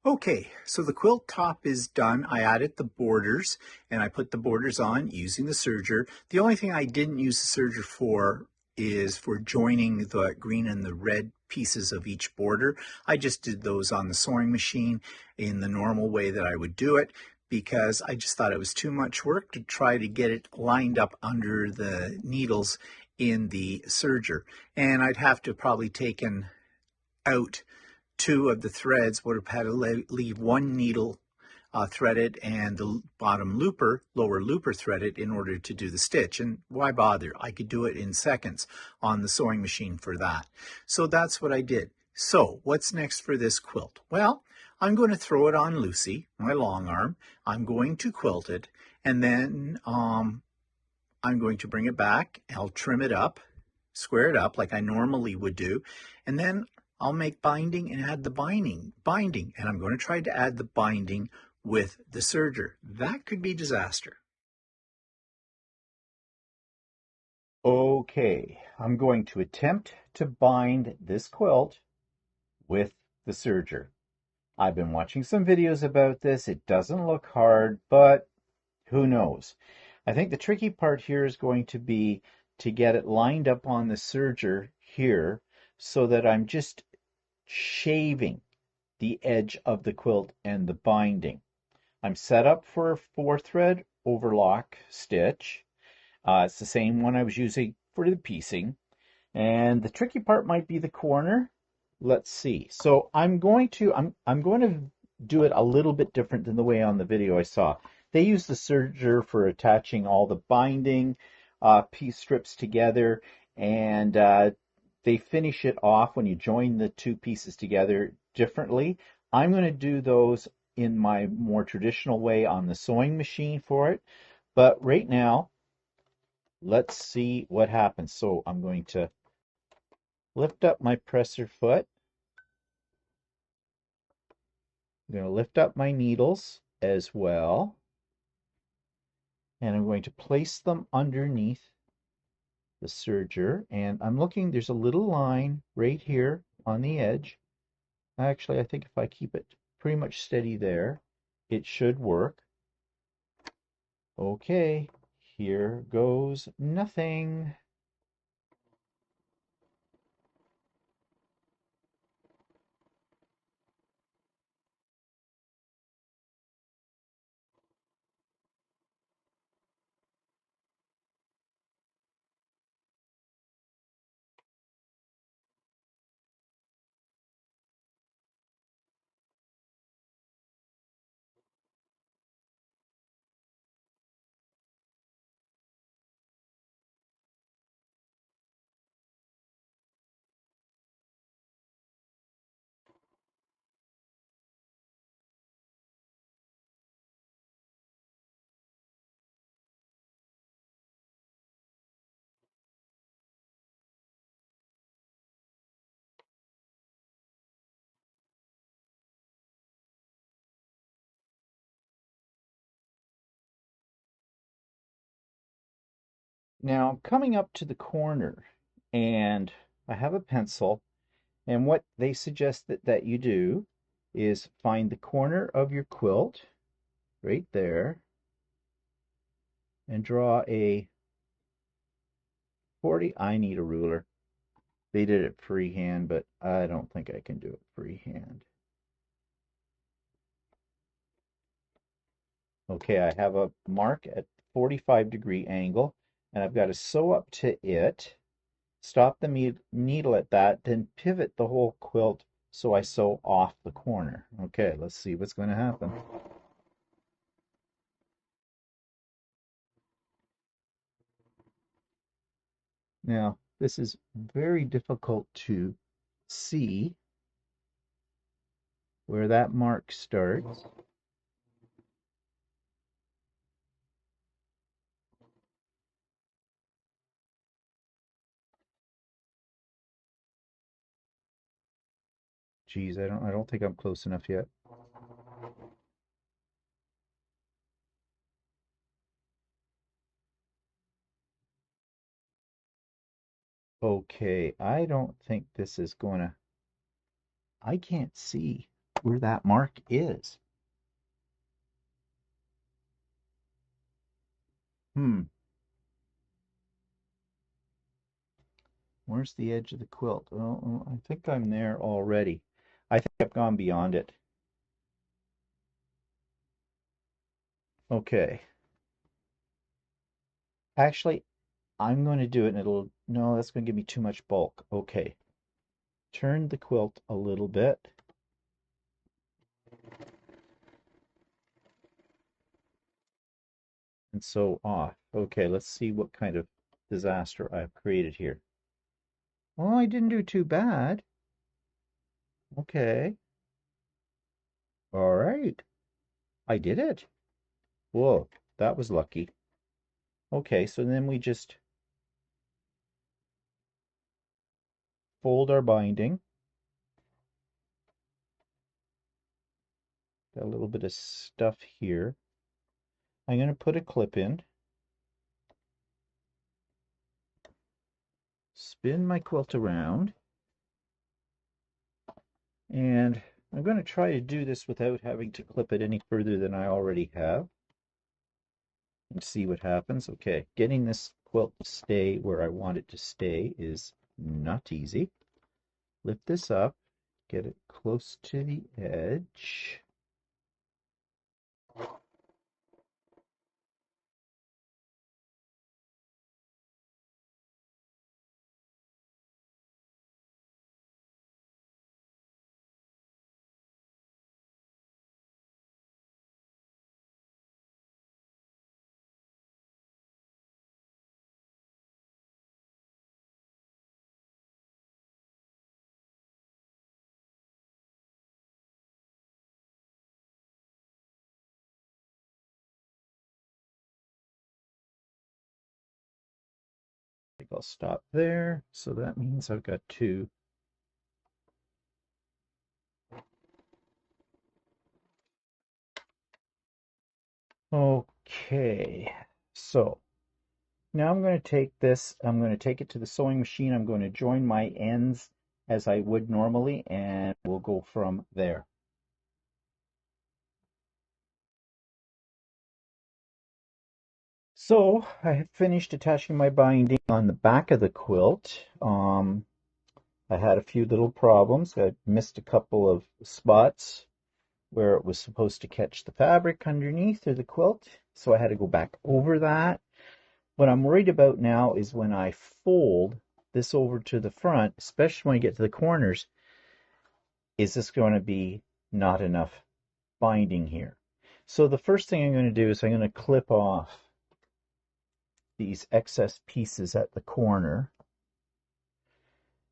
A: Okay, so the quilt top is done. I added the borders and I put the borders on using the serger. The only thing I didn't use the serger for is for joining the green and the red pieces of each border. I just did those on the sewing machine in the normal way that I would do it, because I just thought it was too much work to try to get it lined up under the needles in the serger. And I'd have to probably taken out two of the threads, would have had to leave one needle threaded and the bottom looper, lower looper threaded in order to do the stitch. And why bother? I could do it in seconds on the sewing machine for that. So that's what I did. So what's next for this quilt? Well, I'm going to throw it on Lucy, my long arm. I'm going to quilt it, and then I'm going to bring it back. I'll trim it up, square it up like I normally would do, and then I'll make binding and add the binding, and I'm going to try to add the binding with the serger. That could be disaster. Okay, I'm going to attempt to bind this quilt with the serger. I've been watching some videos about this. It doesn't look hard, but who knows? I think the tricky part here is going to be to get it lined up on the serger here so that I'm just shaving the edge of the quilt and the binding. I'm set up for a 4-thread overlock stitch. It's the same one I was using for the piecing. And the tricky part might be the corner. Let's see. So I'm going to do it a little bit different than the way on the video I saw. They use the serger for attaching all the binding piece strips together, and they finish it off when you join the two pieces together differently. I'm going to do those in my more traditional way on the sewing machine for it. But right now, let's see what happens. So I'm going to lift up my presser foot. I'm going to lift up my needles as well. And I'm going to place them underneath the serger. And I'm looking, there's a little line right here on the edge. Actually, I think if I keep it pretty much steady there, it should work. Okay, here goes nothing. Now, coming up to the corner, and I have a pencil, and what they suggest that you do is find the corner of your quilt right there and draw a 40. I need a ruler. They did it freehand, but I don't think I can do it freehand. Okay, I have a mark at 45-degree angle, and I've got to sew up to it, stop the needle at that, then pivot the whole quilt so I sew off the corner. Okay, let's see what's going to happen. Now, this is very difficult to see where that mark starts. Geez, I don't think I'm close enough yet. Okay, I don't think this is gonna, I can't see where that mark is. Hmm, where's the edge of the quilt? Oh, I think I'm there already. I think I've gone beyond it. Okay. Actually, I'm going to do it and it'll, no, that's going to give me too much bulk. Okay. Turn the quilt a little bit. And so off. Okay, let's see what kind of disaster I've created here. Oh, I didn't do too bad. Okay. All right. I did it. Whoa, that was lucky. Okay, so then we just fold our binding. Got a little bit of stuff here. I'm going to put a clip in. Spin my quilt around. And I'm going to try to do this without having to clip it any further than I already have. And see what happens. Okay, getting this quilt to stay where I want it to stay is not easy. Lift this up, get it close to the edge. I think I'll stop there. So that means I've got two. Okay, so now I'm going to take this, I'm going to take it to the sewing machine. I'm going to join my ends as I would normally, and we'll go from there. So I have finished attaching my binding on the back of the quilt. I had a few little problems. I missed a couple of spots where it was supposed to catch the fabric underneath or the quilt, so I had to go back over that. What I'm worried about now is when I fold this over to the front, especially when I get to the corners, is this going to be not enough binding here? So the first thing I'm going to do is I'm going to clip off these excess pieces at the corner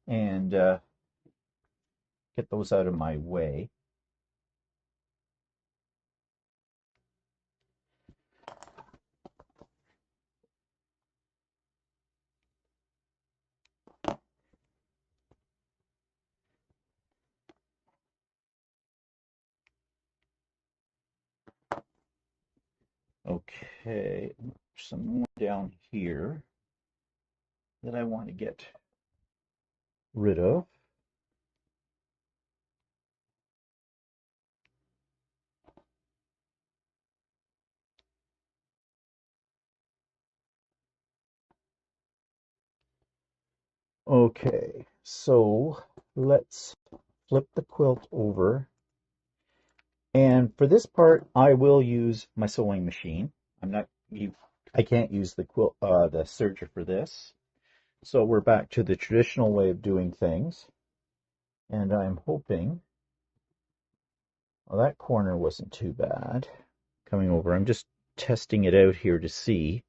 A: and get those out of my way. Okay, some more down here that I want to get rid of. Okay, so let's flip the quilt over. And for this part, I will use my sewing machine. I can't use the the serger for this. So we're back to the traditional way of doing things. And I'm hoping, well, that corner wasn't too bad. Coming over, I'm just testing it out here to see.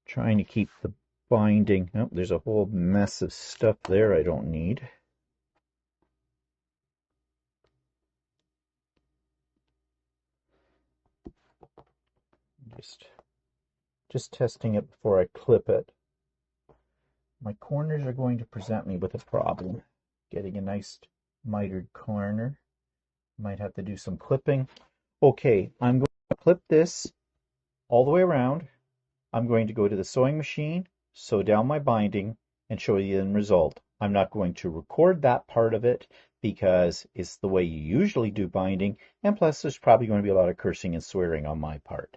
A: Trying to keep the binding. Oh, there's a whole mess of stuff there I don't need. Just testing it before I clip it. My corners are going to present me with a problem. Getting a nice mitered corner. Might have to do some clipping. Okay, I'm going to clip this all the way around. I'm going to go to the sewing machine, sew down my binding, and show you the end result. I'm not going to record that part of it because it's the way you usually do binding, and plus there's probably going to be a lot of cursing and swearing on my part.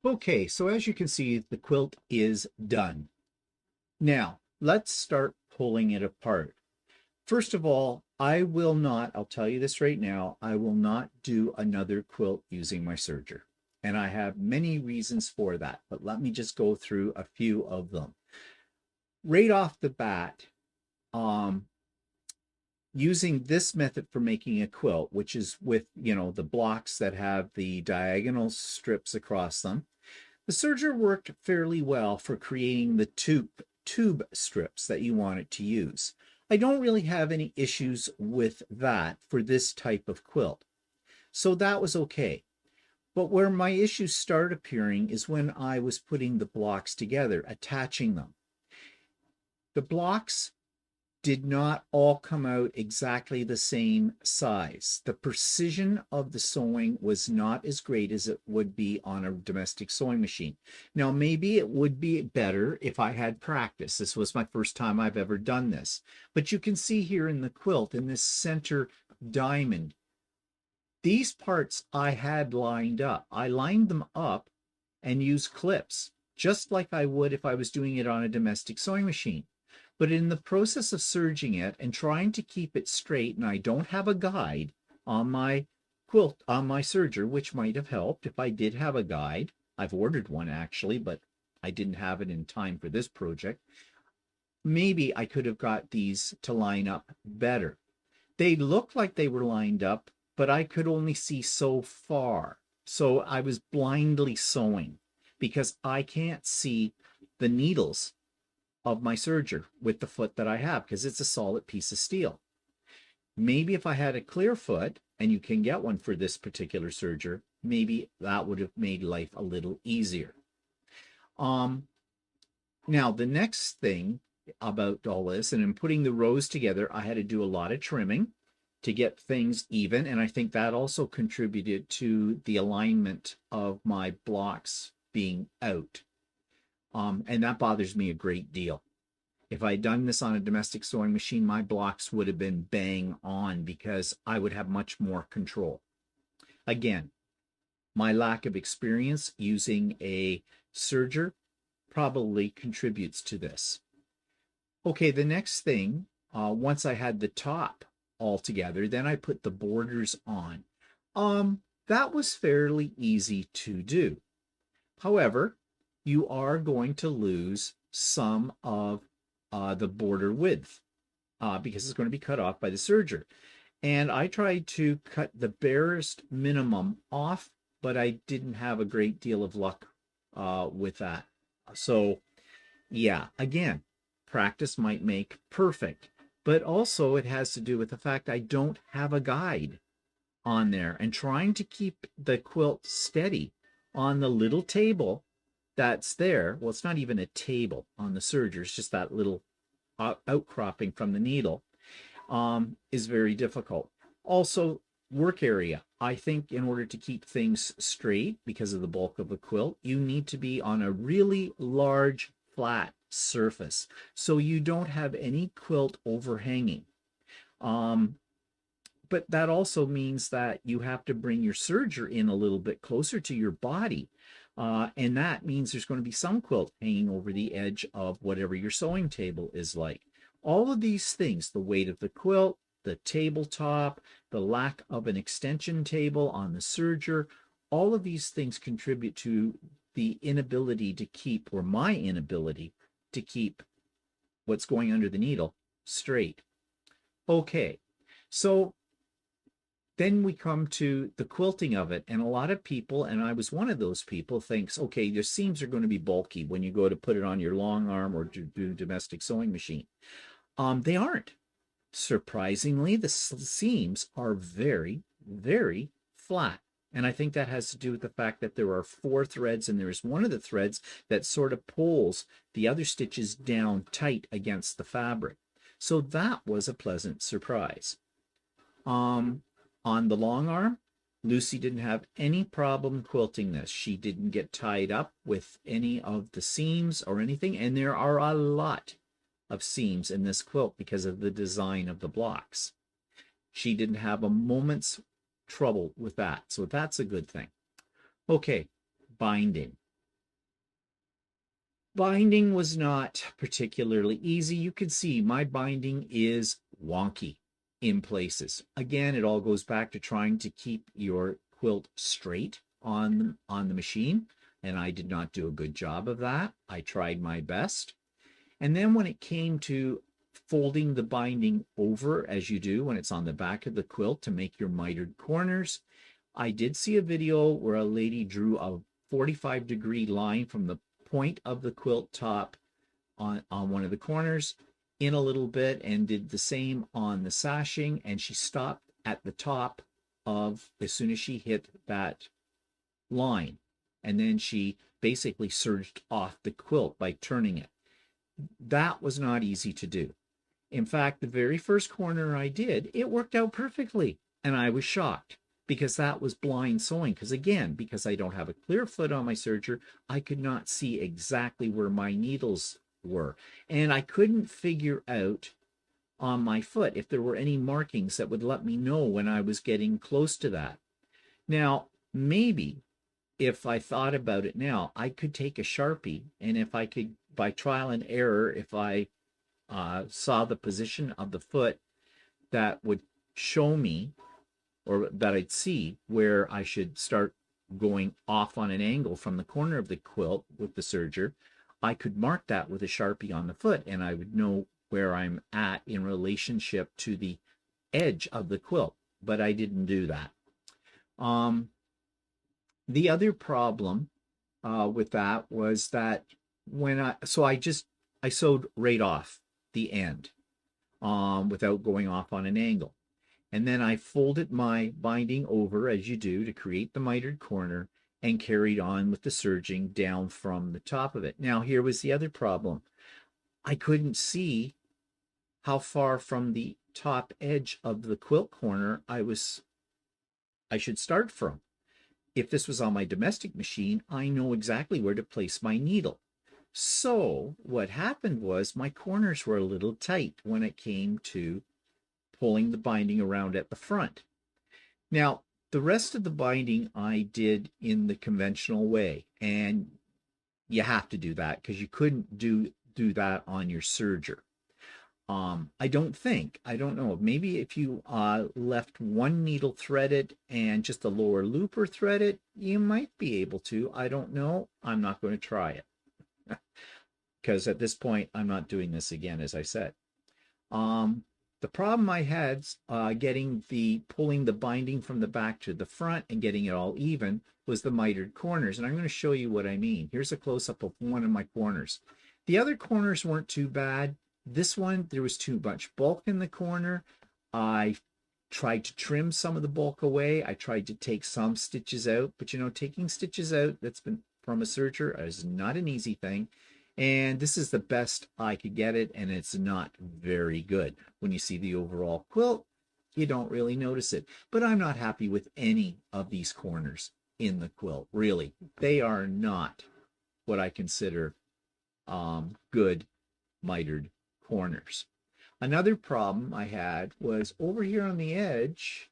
A: Okay, so as you can see, the quilt is done. Now, let's start pulling it apart. First of all, I'll tell you this right now, I will not do another quilt using my serger. And I have many reasons for that, but let me just go through a few of them. Right off the bat, using this method for making a quilt, which is with, the blocks that have the diagonal strips across them, the serger worked fairly well for creating the tube strips that you want it to use. I don't really have any issues with that for this type of quilt. So that was okay. But where my issues start appearing is when I was putting the blocks together, attaching them. The blocks did not all come out exactly the same size. The precision of the sewing was not as great as it would be on a domestic sewing machine. Now, maybe it would be better if I had practice. This was my first time I've ever done this. But you can see here in the quilt, in this center diamond, these parts I had lined up. I lined them up and used clips, just like I would if I was doing it on a domestic sewing machine. But in the process of serging it and trying to keep it straight, and I don't have a guide on my quilt, on my serger, which might have helped if I did have a guide. I've ordered one actually, but I didn't have it in time for this project. Maybe I could have got these to line up better. They looked like they were lined up, but I could only see so far. So I was blindly sewing because I can't see the needles of my serger with the foot that I have because it's a solid piece of steel. Maybe if I had a clear foot, and you can get one for this particular serger, maybe that would have made life a little easier. Now the next thing about all this, and in putting the rows together, I had to do a lot of trimming to get things even, and I think that also contributed to the alignment of my blocks being out. And that bothers me a great deal. If I had done this on a domestic sewing machine, my blocks would have been bang on because I would have much more control. Again, my lack of experience using a serger probably contributes to this. Okay, the next thing, once I had the top all together, then I put the borders on. That was fairly easy to do. However, you are going to lose some of the border width because it's going to be cut off by the serger. And I tried to cut the barest minimum off, but I didn't have a great deal of luck with that. So yeah, again, practice might make perfect, but also it has to do with the fact I don't have a guide on there, and trying to keep the quilt steady on the little table that's there. Well, it's not even a table on the serger, it's just that little outcropping from the needle, is very difficult. Also, work area. I think in order to keep things straight, because of the bulk of the quilt, you need to be on a really large flat surface so you don't have any quilt overhanging. But that also means that you have to bring your serger in a little bit closer to your body. And that means there's going to be some quilt hanging over the edge of whatever your sewing table is like. All of these things, the weight of the quilt, the tabletop, the lack of an extension table on the serger, all of these things contribute to the inability to keep, or my inability to keep, what's going under the needle straight. Okay, so then we come to the quilting of it, and a lot of people, and I was one of those people, thinks, okay, your seams are going to be bulky when you go to put it on your long arm or to do domestic sewing machine. They aren't. Surprisingly, the seams are very, very flat. And I think that has to do with the fact that there are 4 threads, and there is one of the threads that sort of pulls the other stitches down tight against the fabric. So that was a pleasant surprise. On the long arm, Lucy didn't have any problem quilting this. She didn't get tied up with any of the seams or anything, and there are a lot of seams in this quilt because of the design of the blocks. She didn't have a moment's trouble with that, so that's a good thing. Okay, binding. Binding was not particularly easy. You can see my binding is wonky in places. Again, it all goes back to trying to keep your quilt straight on the machine, and I did not do a good job of that. I tried my best. And then when it came to folding the binding over, as you do when it's on the back of the quilt to make your mitered corners, I did see a video where a lady drew a 45-degree line from the point of the quilt top on one of the corners in a little bit and did the same on the sashing, and she stopped at the top of as soon as she hit that line, and then she basically surged off the quilt by turning it. That was not easy to do. In fact, the very first corner I did, it worked out perfectly, and I was shocked because that was blind sewing. Because again, because I don't have a clear foot on my serger, I could not see exactly where my needles were. And I couldn't figure out on my foot if there were any markings that would let me know when I was getting close to that. Now, maybe if I thought about it now, I could take a Sharpie, and if I could, by trial and error, if I saw the position of the foot, that would show me, or that I'd see where I should start going off on an angle from the corner of the quilt with the serger, I could mark that with a Sharpie on the foot, and I would know where I'm at in relationship to the edge of the quilt, but I didn't do that. The other problem with that was that when I sewed right off the end without going off on an angle. And then I folded my binding over, as you do, to create the mitered corner, and carried on with the serging down from the top of it. Now, here was the other problem. I couldn't see how far from the top edge of the quilt corner I should start from. If this was on my domestic machine, I know exactly where to place my needle. So what happened was my corners were a little tight when it came to pulling the binding around at the front. Now, the rest of the binding I did in the conventional way, and you have to do that because you couldn't do that on your serger. I don't know, maybe if you left one needle threaded and just the lower looper threaded, you might be able to. I don't know. I'm not going to try it because at this point, I'm not doing this again, as I said. The problem I had pulling the binding from the back to the front and getting it all even was the mitered corners. And I'm going to show you what I mean. Here's a close-up of one of my corners. The other corners weren't too bad. This one, there was too much bulk in the corner. I tried to trim some of the bulk away. I tried to take some stitches out. But, taking stitches out that's been from a serger is not an easy thing. And this is the best I could get it, and it's not very good. When you see the overall quilt, you don't really notice it. But I'm not happy with any of these corners in the quilt, really. They are not what I consider good mitered corners. Another problem I had was over here on the edge,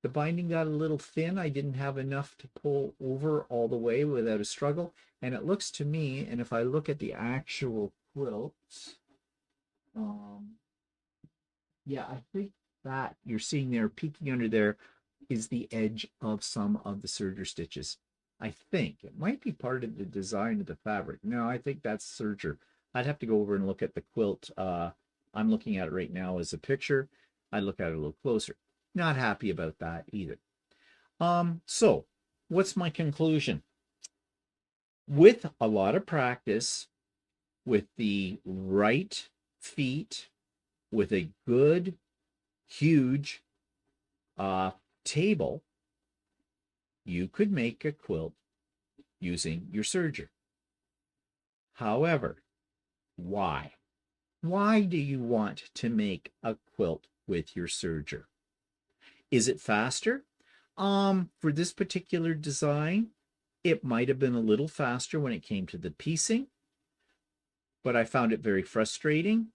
A: the binding got a little thin. I didn't have enough to pull over all the way without a struggle. And it looks to me, and if I look at the actual quilt, yeah, I think that you're seeing there, peeking under there, is the edge of some of the serger stitches. I think it might be part of the design of the fabric. No, I think that's serger. I'd have to go over and look at the quilt. I'm looking at it right now as a picture. I'd look at it a little closer. Not happy about that either. So what's my conclusion? With a lot of practice, with the right feet, with a good, huge table, you could make a quilt using your serger. However, why? Why do you want to make a quilt with your serger? Is it faster? For this particular design, it might have been a little faster when it came to the piecing, but I found it very frustrating.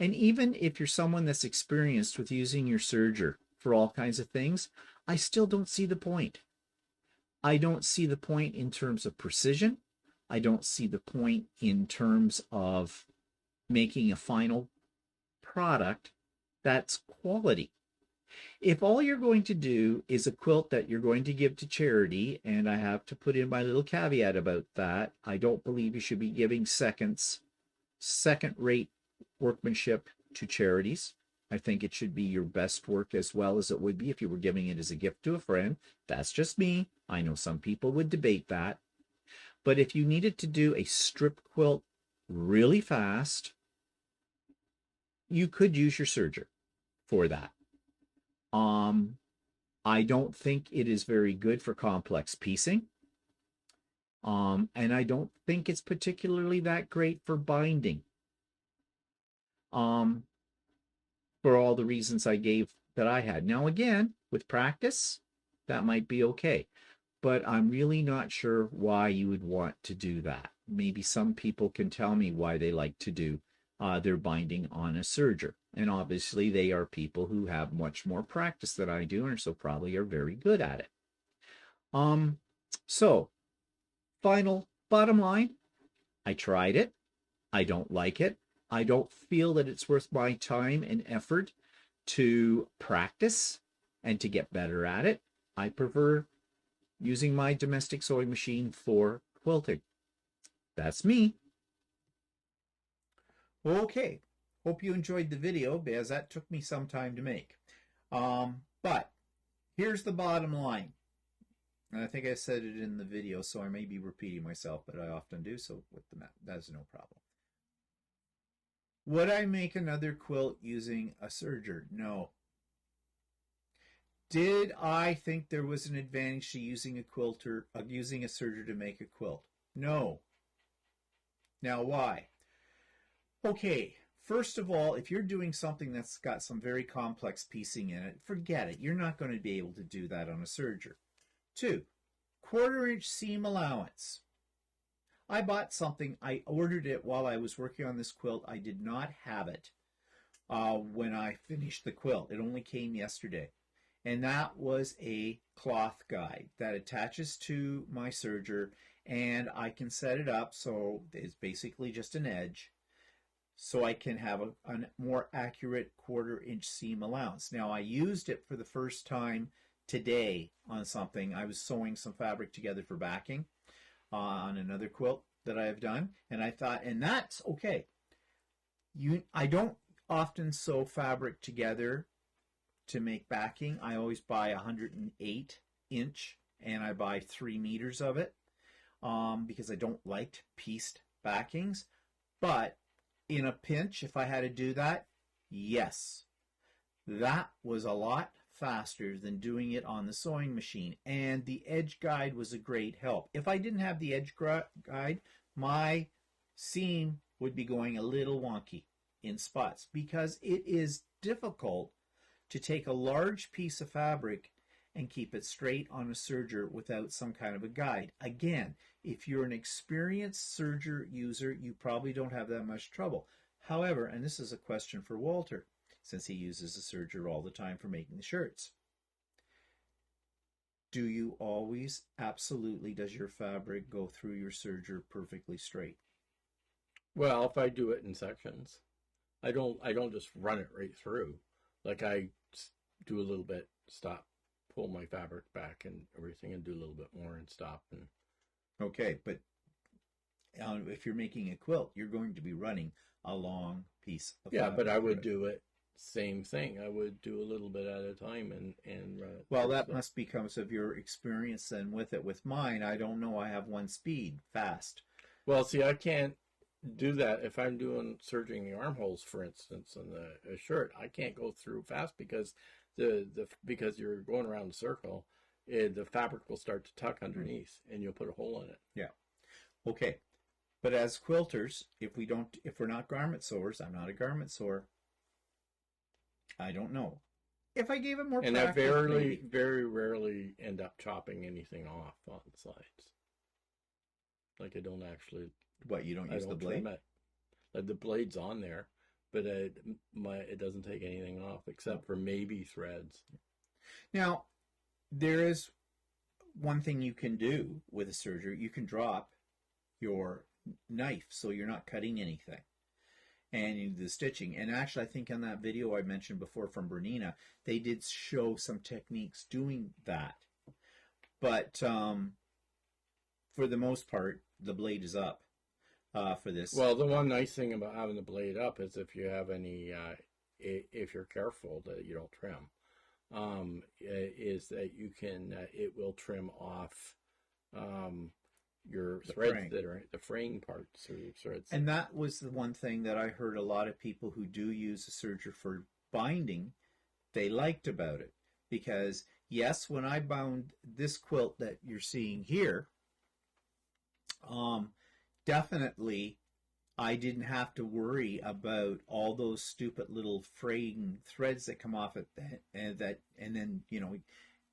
A: And even if you're someone that's experienced with using your serger for all kinds of things, I still don't see the point. I don't see the point in terms of precision. I don't see the point in terms of making a final product that's quality. If all you're going to do is a quilt that you're going to give to charity, and I have to put in my little caveat about that, I don't believe you should be giving second-rate workmanship to charities. I think it should be your best work as well as it would be if you were giving it as a gift to a friend. That's just me. I know some people would debate that. But if you needed to do a strip quilt really fast, you could use your serger for that. I don't think it is very good for complex piecing. And I don't think it's particularly that great for binding. For all the reasons I gave that I had. Now, again, with practice, that might be okay. But I'm really not sure why you would want to do that. Maybe some people can tell me why they like to do their binding on a serger. And obviously they are people who have much more practice than I do and so probably are very good at it. So final bottom line, I tried it. I don't like it. I don't feel that it's worth my time and effort to practice and to get better at it. I prefer using my domestic sewing machine for quilting. That's me. Okay, hope you enjoyed the video because that took me some time to make. But here's the bottom line. And I think I said it in the video, so I may be repeating myself, but I often do, so with the map, that's no problem. Would I make another quilt using a serger? No. Did I think there was an advantage to using a serger to make a quilt? No. Now why? Okay, first of all, if you're doing something that's got some very complex piecing in it, forget it. You're not going to be able to do that on a serger. 2, 1/4-inch seam allowance. I bought something. I ordered it while I was working on this quilt. I did not have it when I finished the quilt. It only came yesterday. And that was a cloth guide that attaches to my serger, and I can set it up so it's basically just an edge, so I can have a more accurate 1/4-inch seam allowance. Now, I used it for the first time today on something. I was sewing some fabric together for backing on another quilt that I have done, and I thought, and that's okay. I don't often sew fabric together to make backing. I always buy 108-inch, and I buy 3 meters of it because I don't like pieced backings. But in a pinch, if I had to do that, yes, that was a lot faster than doing it on the sewing machine, and the edge guide was a great help. If I didn't have the edge guide, my seam would be going a little wonky in spots because it is difficult to take a large piece of fabric and keep it straight on a serger without some kind of a guide. Again, if you're an experienced serger user, you probably don't have that much trouble. However, and this is a question for Walter, since he uses a serger all the time for making the shirts. Do you always, absolutely, does your fabric go through your serger perfectly straight?
B: Well, if I do it in sections, I don't just run it right through. Like I do a little bit, stop, pull my fabric back and everything, and do a little bit more and stop. And
A: okay, but if you're making a quilt, you're going to be running a long piece of fabric.
B: Yeah, but I would do it same thing. I would do a little bit at a time and run it.
A: Well, that must be because of your experience then with it. With mine, I don't know. I have one speed, fast.
B: Well, see, I can't do that if I'm doing serging the armholes, for instance, on a shirt. I can't go through fast because because you're going around the circle, the fabric will start to tuck underneath, and you'll put a hole in it.
A: Yeah. Okay. But as quilters, if we're not garment sewers, I'm not a garment sewer. I don't know. if I gave it more
B: And I
A: practice, maybe.
B: very rarely end up chopping anything off on the sides. Like I don't actually,
A: What, you don't
B: I
A: use the
B: don't
A: blade?
B: trim it. Like the blade's on there, but it doesn't take anything off except for maybe threads.
A: Now, there is one thing you can do with a serger. You can drop your knife so you're not cutting anything, and you do the stitching. And actually, I think on that video I mentioned before from Bernina, they did show some techniques doing that. But for the most part, the blade is up for this.
B: Well, the one nice thing about having the blade up is if you have any, if you're careful that you don't trim, is that you can, it will trim off your threads that are the fraying parts or threads.
A: And that was the one thing that I heard a lot of people who do use a serger for binding, they liked about it. Because, yes, when I bound this quilt that you're seeing here, definitely I didn't have to worry about all those stupid little fraying threads that come off it, and then, you know,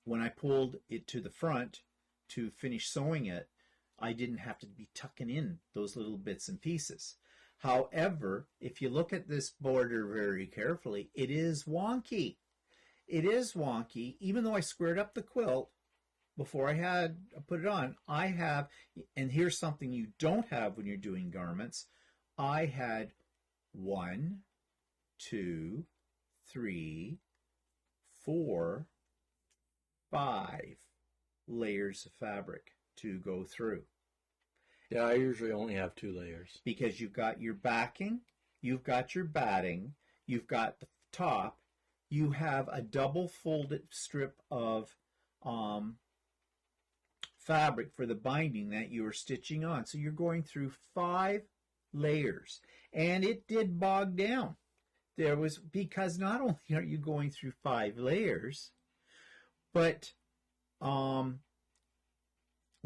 A: when I pulled it to the front to finish sewing it, I didn't have to be tucking in those little bits and pieces. However, if you look at this border very carefully, it is wonky. It is wonky. Even though I squared up the quilt before I had put it on, I have, and here's something you don't have when you're doing garments, I had 1, 2, 3, 4, 5 layers of fabric to go through.
B: Yeah, I usually only have 2 layers.
A: Because you've got your backing, you've got your batting, you've got the top, you have a double folded strip of fabric for the binding that you are stitching on. So you're going through 5 layers. And it did bog down. There was, because not only are you going through 5 layers, but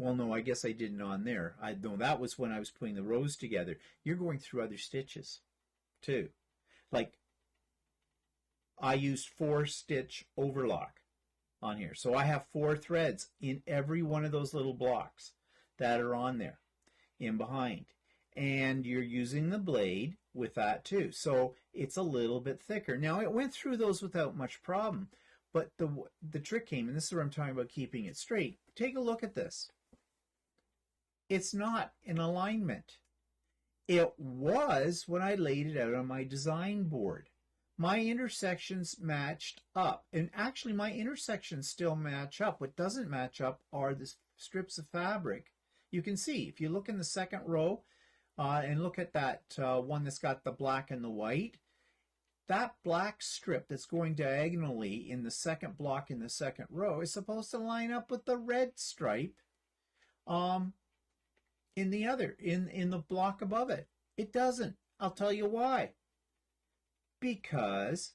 A: well, no, I guess I didn't on there. No, that was when I was putting the rows together. You're going through other stitches, too. Like, I used 4-stitch overlock on here. So I have 4 threads in every one of those little blocks that are on there in behind. And you're using the blade with that, too. So it's a little bit thicker. Now, it went through those without much problem. But the trick came, and this is where I'm talking about keeping it straight. Take a look at this. It's not in alignment. It was when I laid it out on my design board. My intersections matched up. And actually, my intersections still match up. What doesn't match up are the strips of fabric. You can see, if you look in the second row and look at that one that's got the black and the white, that black strip that's going diagonally in the second block in the second row is supposed to line up with the red stripe in the other, in the block above it. It doesn't. I'll tell you why. Because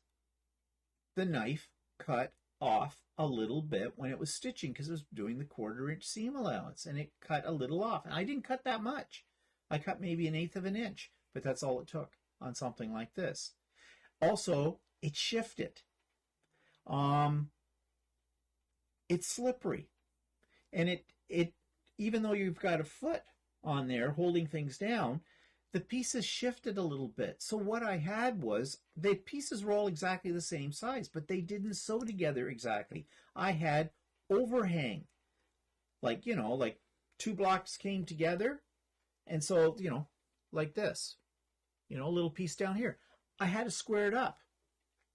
A: the knife cut off a little bit when it was stitching, because it was doing the 1/4-inch seam allowance, and it cut a little off. And I didn't cut that much. I cut maybe 1/8 of an inch, but that's all it took on something like this. Also, it shifted. It's slippery. And it even though you've got a foot on there holding things down, the pieces shifted a little bit. So what I had was, the pieces were all exactly the same size, but they didn't sew together exactly. I had overhang. Like, you know, like 2 blocks came together, and so, you know, like this. You know, a little piece down here. I had to square it up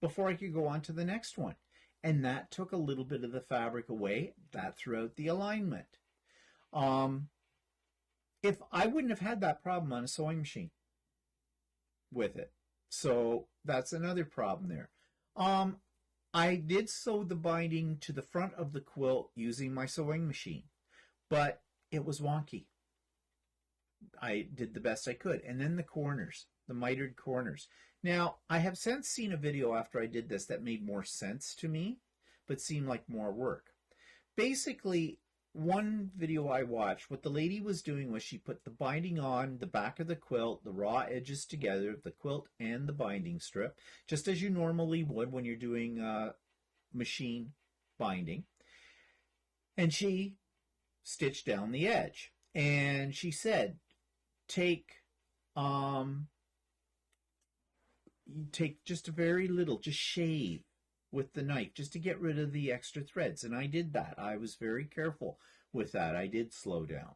A: before I could go on to the next one. And that took a little bit of the fabric away. That threw out the alignment. If I wouldn't have had that problem on a sewing machine with it. So that's another problem there. I did sew the binding to the front of the quilt using my sewing machine, but it was wonky. I did the best I could. And then the corners, the mitered corners. Now, I have since seen a video after I did this that made more sense to me, but seemed like more work. Basically, one video I watched, what the lady was doing was she put the binding on the back of the quilt, the raw edges together, the quilt and the binding strip, just as you normally would when you're doing machine binding, and she stitched down the edge. And she said, take just a very little, just shave with the knife just to get rid of the extra threads. And I did that. I was very careful with that. I did slow down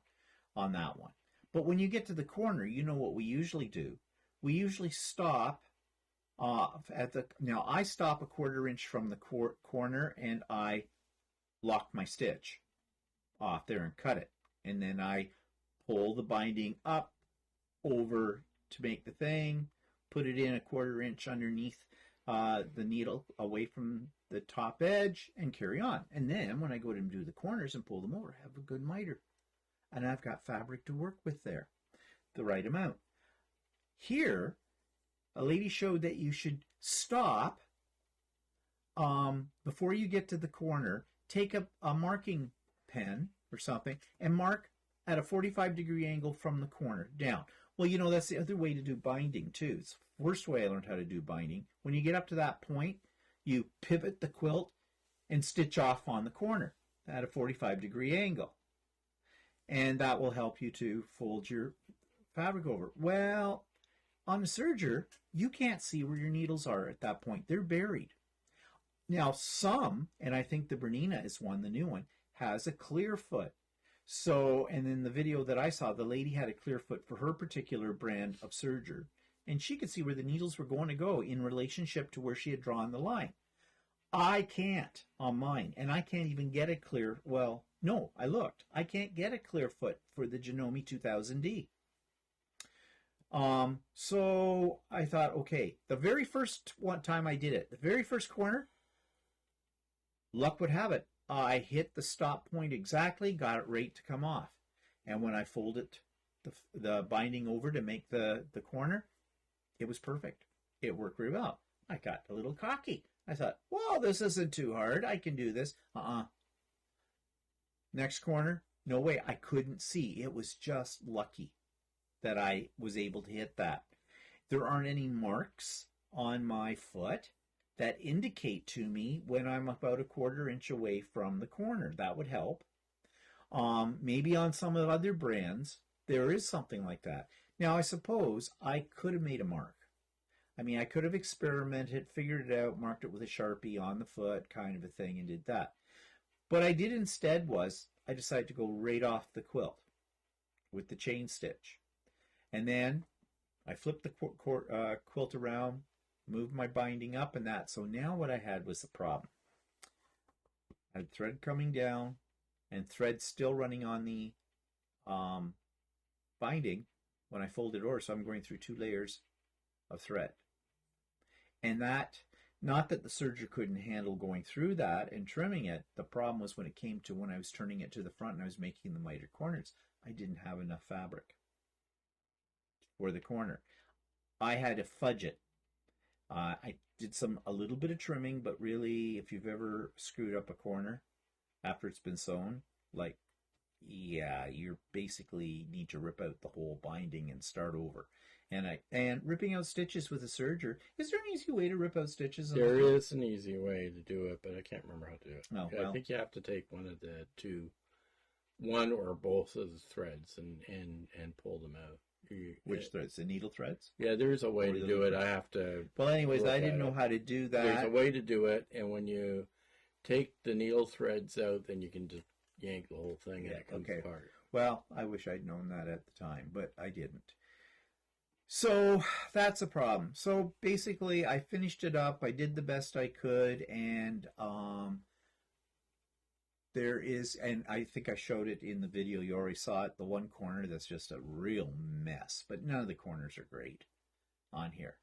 A: on that one. But when you get to the corner, you know what we usually do. We usually stop now I stop a 1/4 inch from the corner, and I lock my stitch off there and cut it. And then I pull the binding up over to make the thing, put it in a 1/4 inch underneath the needle away from the top edge, and carry on. And then when I go to do the corners and pull them over, I have a good miter. And I've got fabric to work with there, the right amount. Here, a lady showed that you should stop before you get to the corner, take a marking pen or something, and mark at a 45-degree angle from the corner down. Well, you know, that's the other way to do binding, too. It's the first way I learned how to do binding. When you get up to that point, you pivot the quilt and stitch off on the corner at a 45-degree angle. And that will help you to fold your fabric over. Well, on a serger, you can't see where your needles are at that point. They're buried. Now, some, and I think the Bernina is one, the new one, has a clear foot. So, and in the video that I saw, the lady had a clear foot for her particular brand of serger, and she could see where the needles were going to go in relationship to where she had drawn the line. I can't on mine, and I can't even get a clear, well, no, I looked. I can't get a clear foot for the Janome 2000D. So I thought, okay, the very first time I did it, the very first corner, luck would have it, I hit the stop point exactly, got it right to come off. And when I folded the binding over to make the corner, it was perfect. It worked very well. I got a little cocky. I thought, well, this isn't too hard. I can do this. Next corner, no way. I couldn't see. It was just lucky that I was able to hit that. There aren't any marks on my foot that indicate to me when I'm about a 1/4 inch away from the corner. That would help. Maybe on some of the other brands, there is something like that. Now, I suppose I could have made a mark. I mean, I could have experimented, figured it out, marked it with a Sharpie on the foot, kind of a thing, and did that. What I did instead was I decided to go right off the quilt with the chain stitch. And then I flipped the quilt around, moved my binding up and that. So now what I had was the problem. I had thread coming down and thread still running on the binding when I folded over. So I'm going through 2 layers of thread. And that, not that the serger couldn't handle going through that and trimming it. The problem was when it came to when I was turning it to the front and I was making the miter corners, I didn't have enough fabric for the corner. I had to fudge it. I did a little bit of trimming, but really, if you've ever screwed up a corner after it's been sewn, like, yeah, you basically need to rip out the whole binding and start over. And ripping out stitches with a serger, is there an easy way to rip out stitches?
B: There is an easy way to do it, but I can't remember how to do it.
A: Oh, well.
B: I think you have to take one or both of the threads and pull them out.
A: Which threads? The needle threads?
B: Yeah, there's a way to do it. I have to.
A: Well, anyways, I didn't know how to do that.
B: There's a way to do it, and when you take the needle threads out, then you can just yank the whole thing and it comes apart.
A: Well, I wish I'd known that at the time, but I didn't. So that's a problem. So basically, I finished it up. I did the best I could, and there is, and I think I showed it in the video, you already saw it, the one corner that's just a real mess, but none of the corners are great on here.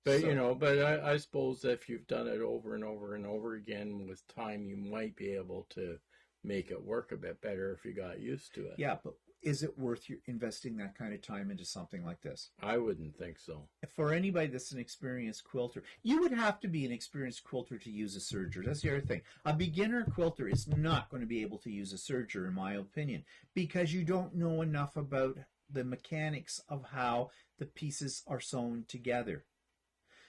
B: But, I suppose if you've done it over and over and over again with time, you might be able to make it work a bit better if you got used to it.
A: Yeah, but is it worth you investing that kind of time into something like this?
B: I wouldn't think so.
A: For anybody that's an experienced quilter, you would have to be an experienced quilter to use a serger. That's the other thing. A beginner quilter is not going to be able to use a serger, in my opinion, because you don't know enough about the mechanics of how the pieces are sewn together.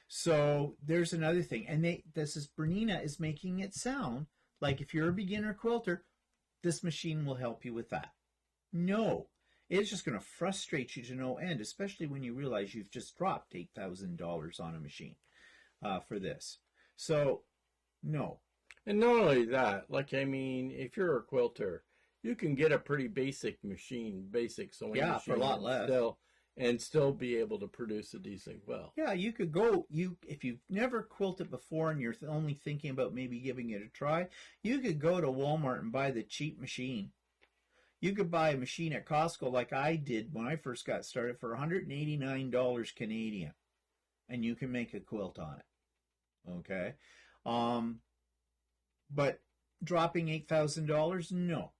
A: So there's another thing. And Bernina is making it sound like if you're a beginner quilter, this machine will help you with that. No, it's just going to frustrate you to no end, especially when you realize you've just dropped $8,000 on a machine for this. So, no.
B: And not only that, like, I mean, if you're a quilter, you can get a pretty basic machine, basic sewing machine.
A: For a lot less.
B: And still be able to produce a decent quilt.
A: Yeah, you could go, if you've never quilted before and you're only thinking about maybe giving it a try, you could go to Walmart and buy the cheap machine. You could buy a machine at Costco like I did when I first got started for $189 Canadian, and you can make a quilt on it. Okay? But dropping $8,000, no.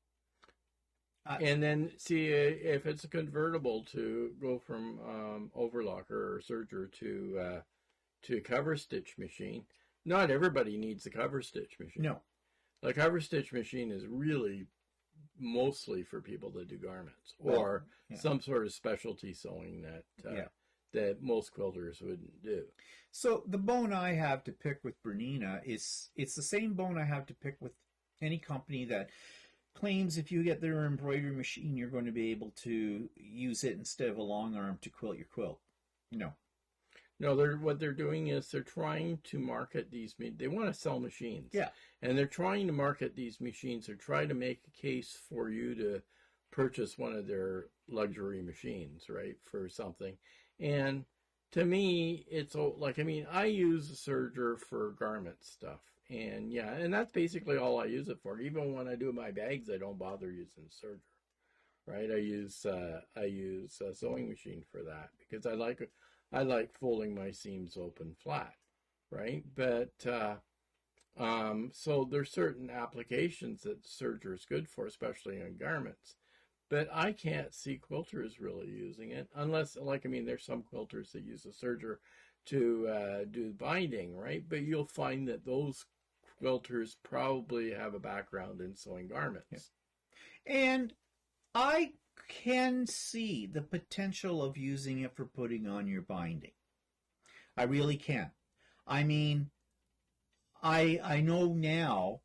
B: And then see if it's a convertible to go from overlocker or serger to cover stitch machine. Not everybody needs a cover stitch machine.
A: No,
B: the cover stitch machine is really mostly for people that do garments or some sort of specialty sewing that most quilters wouldn't do.
A: So the bone I have to pick with Bernina it's the same bone I have to pick with any company that claims if you get their embroidery machine, you're going to be able to use it instead of a long arm to quilt your quilt. No,
B: what they're doing is they're trying to market these. They want to sell machines.
A: Yeah,
B: and they're trying to market these machines. They're trying to make a case for you to purchase one of their luxury machines, right, for something. And to me, it's like, I mean, I use a serger for garment stuff. And yeah, and that's basically all I use it for. Even when I do my bags, I don't bother using serger, right? I use a sewing machine for that because I like folding my seams open flat, right? But so there's certain applications that serger is good for, especially on garments. But I can't see quilters really using it unless, like, I mean, there's some quilters that use a serger to do binding, right? But you'll find that those quilters probably have a background in sewing garments.
A: Yeah. And I can see the potential of using it for putting on your binding. I really can. I mean, I know now,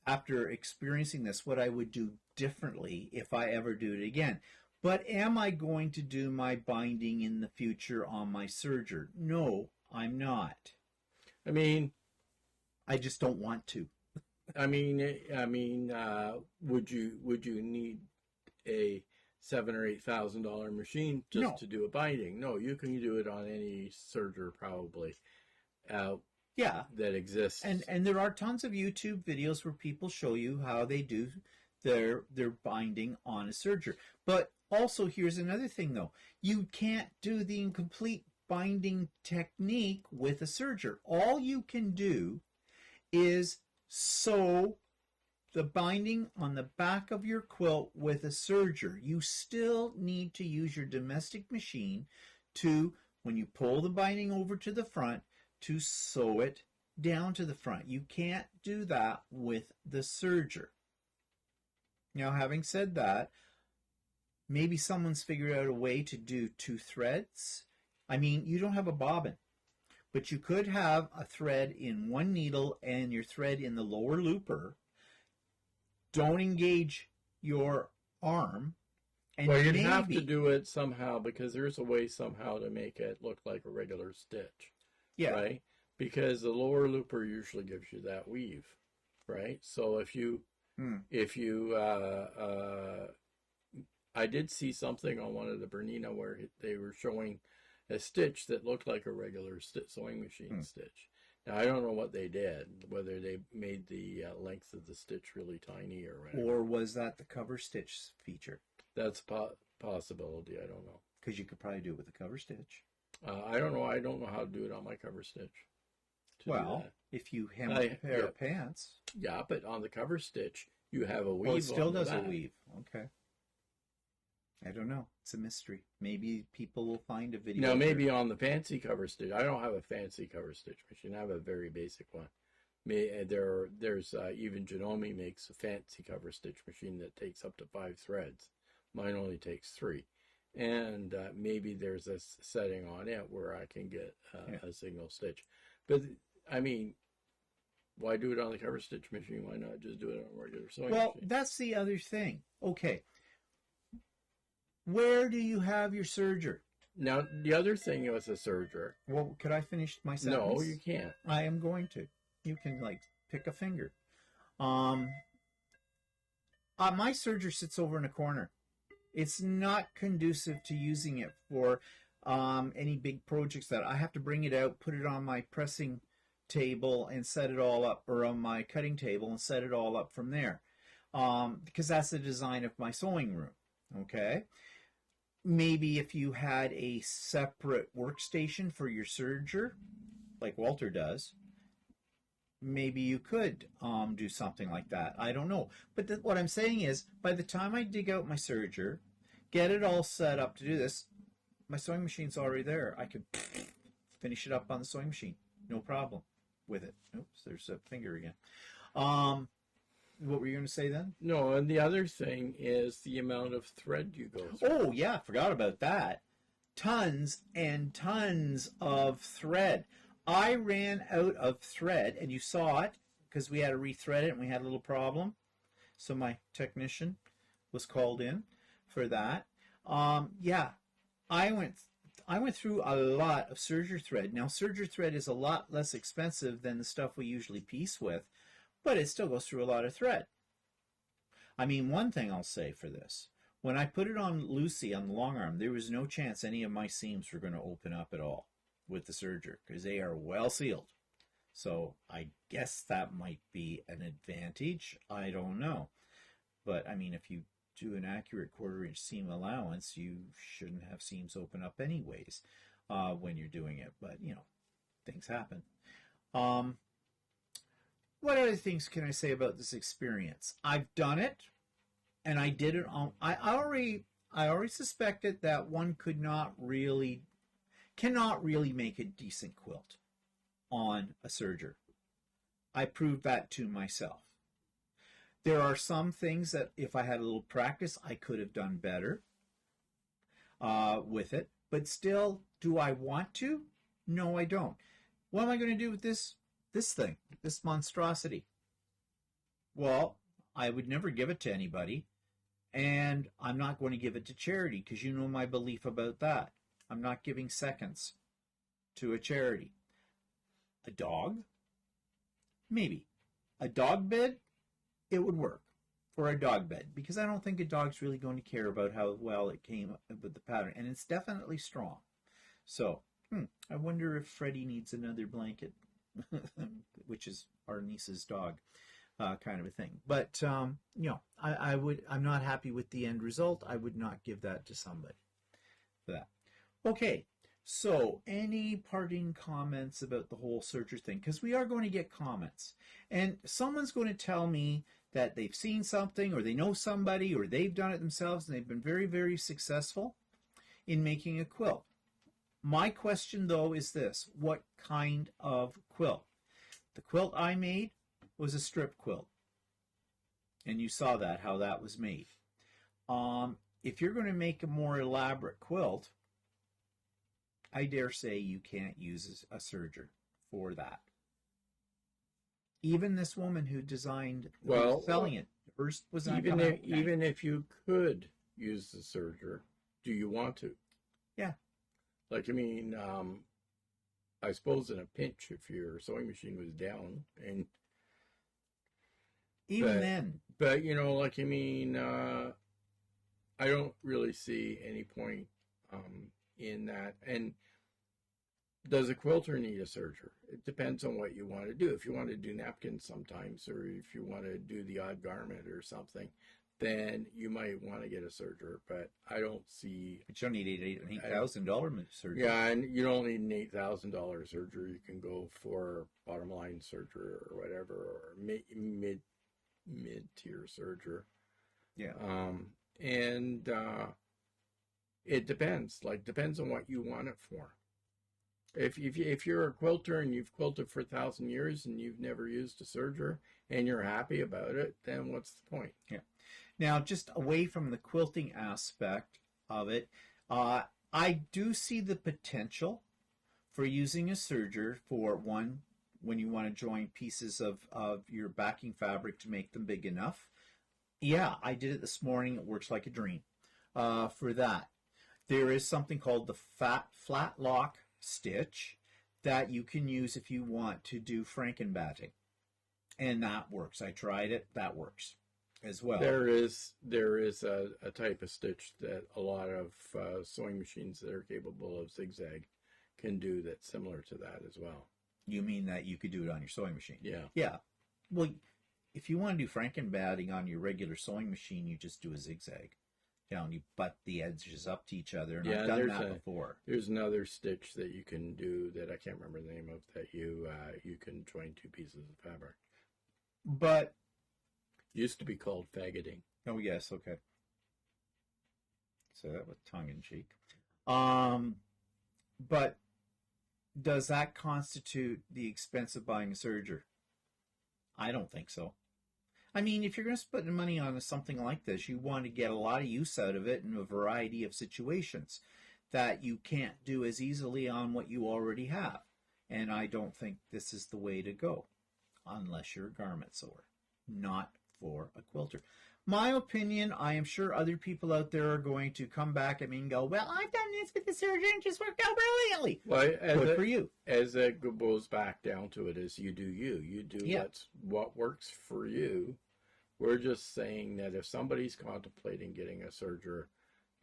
A: after experiencing this, what I would do differently if I ever do it again. But am I going to do my binding in the future on my serger? No, I'm not.
B: I mean,
A: I just don't want to.
B: Would you need a $7,000 or $8,000 machine just to do a binding? No, you can do it on any serger probably. That exists.
A: And there are tons of YouTube videos where people show you how they do their binding on a serger. But also, here's another thing though: you can't do the incomplete binding technique with a serger. All you can do is sew the binding on the back of your quilt with a serger. You still need to use your domestic machine to, when you pull the binding over to the front, to sew it down to the front. You can't do that with the serger. Now, having said that, maybe someone's figured out a way to do 2 threads. I mean, you don't have a bobbin, but you could have a thread in one needle and your thread in the lower looper. Don't engage your arm. And
B: well, you'd have to do it somehow because there's a way somehow to make it look like a regular stitch. Yeah. Right? Because the lower looper usually gives you that weave, right? So I did see something on one of the Bernina where they were showing a stitch that looked like a regular sewing machine stitch. Now, I don't know what they did, whether they made the length of the stitch really tiny or whatever.
A: Or was that the cover stitch feature?
B: That's a possibility. I don't know.
A: Because you could probably do it with a cover stitch.
B: I don't know. I don't know how to do it on my cover stitch.
A: Well, if you hem a pair of pants.
B: Yeah, but on the cover stitch, you have a weave.
A: Oh, it still does a weave. Okay. I don't know. It's a mystery. Maybe people will find a video.
B: No, maybe on the fancy cover stitch. I don't have a fancy cover stitch machine. I have a very basic one. There's even Janome makes a fancy cover stitch machine that takes up to 5 threads. Mine only takes 3. and maybe there's a setting on it where I can get
A: Yeah.
B: a single stitch. But I mean, why do it on the cover stitch machine? Why not just do it on a regular sewing
A: Well,
B: machine?
A: that's the other thing. Okay, where do you have your serger?
B: Now, the other thing was a serger.
A: Well, could I finish my sentence?
B: No, you can't.
A: I am going to. You can like pick a finger. My serger sits over in a corner. It's not conducive to using it for any big projects that I have to bring it out, put it on my pressing table and set it all up, or on my cutting table and set it all up from there, because that's the design of my sewing room. Okay, maybe if you had a separate workstation for your serger, like Walter does, maybe you could do something like that. I don't know. But what I'm saying is, by the time I dig out my serger, get it all set up to do this, my sewing machine's already there. I could finish it up on the sewing machine. No problem with it. Oops, there's a finger again. What were you going to say then?
B: No, and the other thing is the amount of thread you go through.
A: Oh, yeah, forgot about that. Tons and tons of thread. I ran out of thread, and you saw it because we had to rethread it and we had a little problem. So my technician was called in for that. Yeah, I went through a lot of serger thread. Now, serger thread is a lot less expensive than the stuff we usually piece with, but it still goes through a lot of thread. I mean, one thing I'll say for this, when I put it on Lucy on the long arm, there was no chance any of my seams were going to open up at all with the serger because they are well sealed. So I guess that might be an advantage. I don't know. But I mean, if you do an accurate 1/4 inch seam allowance, you shouldn't have seams open up anyways when you're doing it. But, you know, things happen. What other things can I say about this experience? I've done it, and I did it on. I already suspected that one cannot really make a decent quilt on a serger. I proved that to myself. There are some things that if I had a little practice, I could have done better with it. But still, do I want to? No, I don't. What am I going to do with this thing, this monstrosity? Well, I would never give it to anybody, and I'm not going to give it to charity because you know my belief about that. I'm not giving seconds to a charity. A dog? Maybe. A dog bed? It would work for a dog bed because I don't think a dog's really going to care about how well it came with the pattern, and it's definitely strong. So, I wonder if Freddie needs another blanket, which is our niece's dog, kind of a thing. But you know, I'm not happy with the end result. I would not give that to somebody for that. Okay. So, any parting comments about the whole serger thing? Because we are going to get comments. And someone's going to tell me that they've seen something, or they know somebody, or they've done it themselves, and they've been very, very successful in making a quilt. My question, though, is this. What kind of quilt? The quilt I made was a strip quilt. And you saw that, how that was made. If you're going to make a more elaborate quilt, I dare say you can't use a serger for that. Even this woman who designed, selling it, first was not
B: even if you could use the serger, do you want to?
A: Yeah.
B: Like, I mean, I suppose in a pinch, if your sewing machine was down, and
A: then.
B: But you know, like, I mean, I don't really see any point in that. And does a quilter need a serger? It depends on what you want to do. If you want to do napkins sometimes, or if you want to do the odd garment or something, then you might want to get a serger. But I don't see.
A: But you don't need an $8,000 serger.
B: Yeah, and you don't need an $8,000 serger. You can go for bottom line serger or whatever, or mid tier serger.
A: Yeah.
B: And it depends. Like, depends on what you want it for. If you're a quilter and you've quilted for 1,000 years and you've never used a serger and you're happy about it, then what's the point?
A: Yeah. Now, just away from the quilting aspect of it, I do see the potential for using a serger for one when you want to join pieces of your backing fabric to make them big enough. Yeah, I did it this morning. It works like a dream. For that, there is something called the flat lock stitch that you can use if you want to do frankenbatting, and that works. I tried it. That works as well.
B: There is a type of stitch that a lot of sewing machines that are capable of zigzag can do that's similar to that as well.
A: You mean that you could do it on your sewing machine?
B: Yeah.
A: Yeah. Well, if you want to do frankenbatting on your regular sewing machine, you just do a zigzag. Down, you butt the edges up to each other, and I've done that before.
B: There's another stitch that you can do that I can't remember the name of, that you can join two pieces of fabric.
A: But
B: used to be called faggoting.
A: Oh yes, okay. So that was tongue in cheek. But does that constitute the expense of buying a serger? I don't think so. I mean, if you're going to spend money on something like this, you want to get a lot of use out of it in a variety of situations that you can't do as easily on what you already have. And I don't think this is the way to go, unless you're a garment sewer, not for a quilter. My opinion, I am sure other people out there are going to come back at me and go, well, I've done this with the serger and it just worked out brilliantly.
B: Well,
A: good for you.
B: As it goes back down to it, is you do you. You do what works for you. We're just saying that if somebody's contemplating getting a serger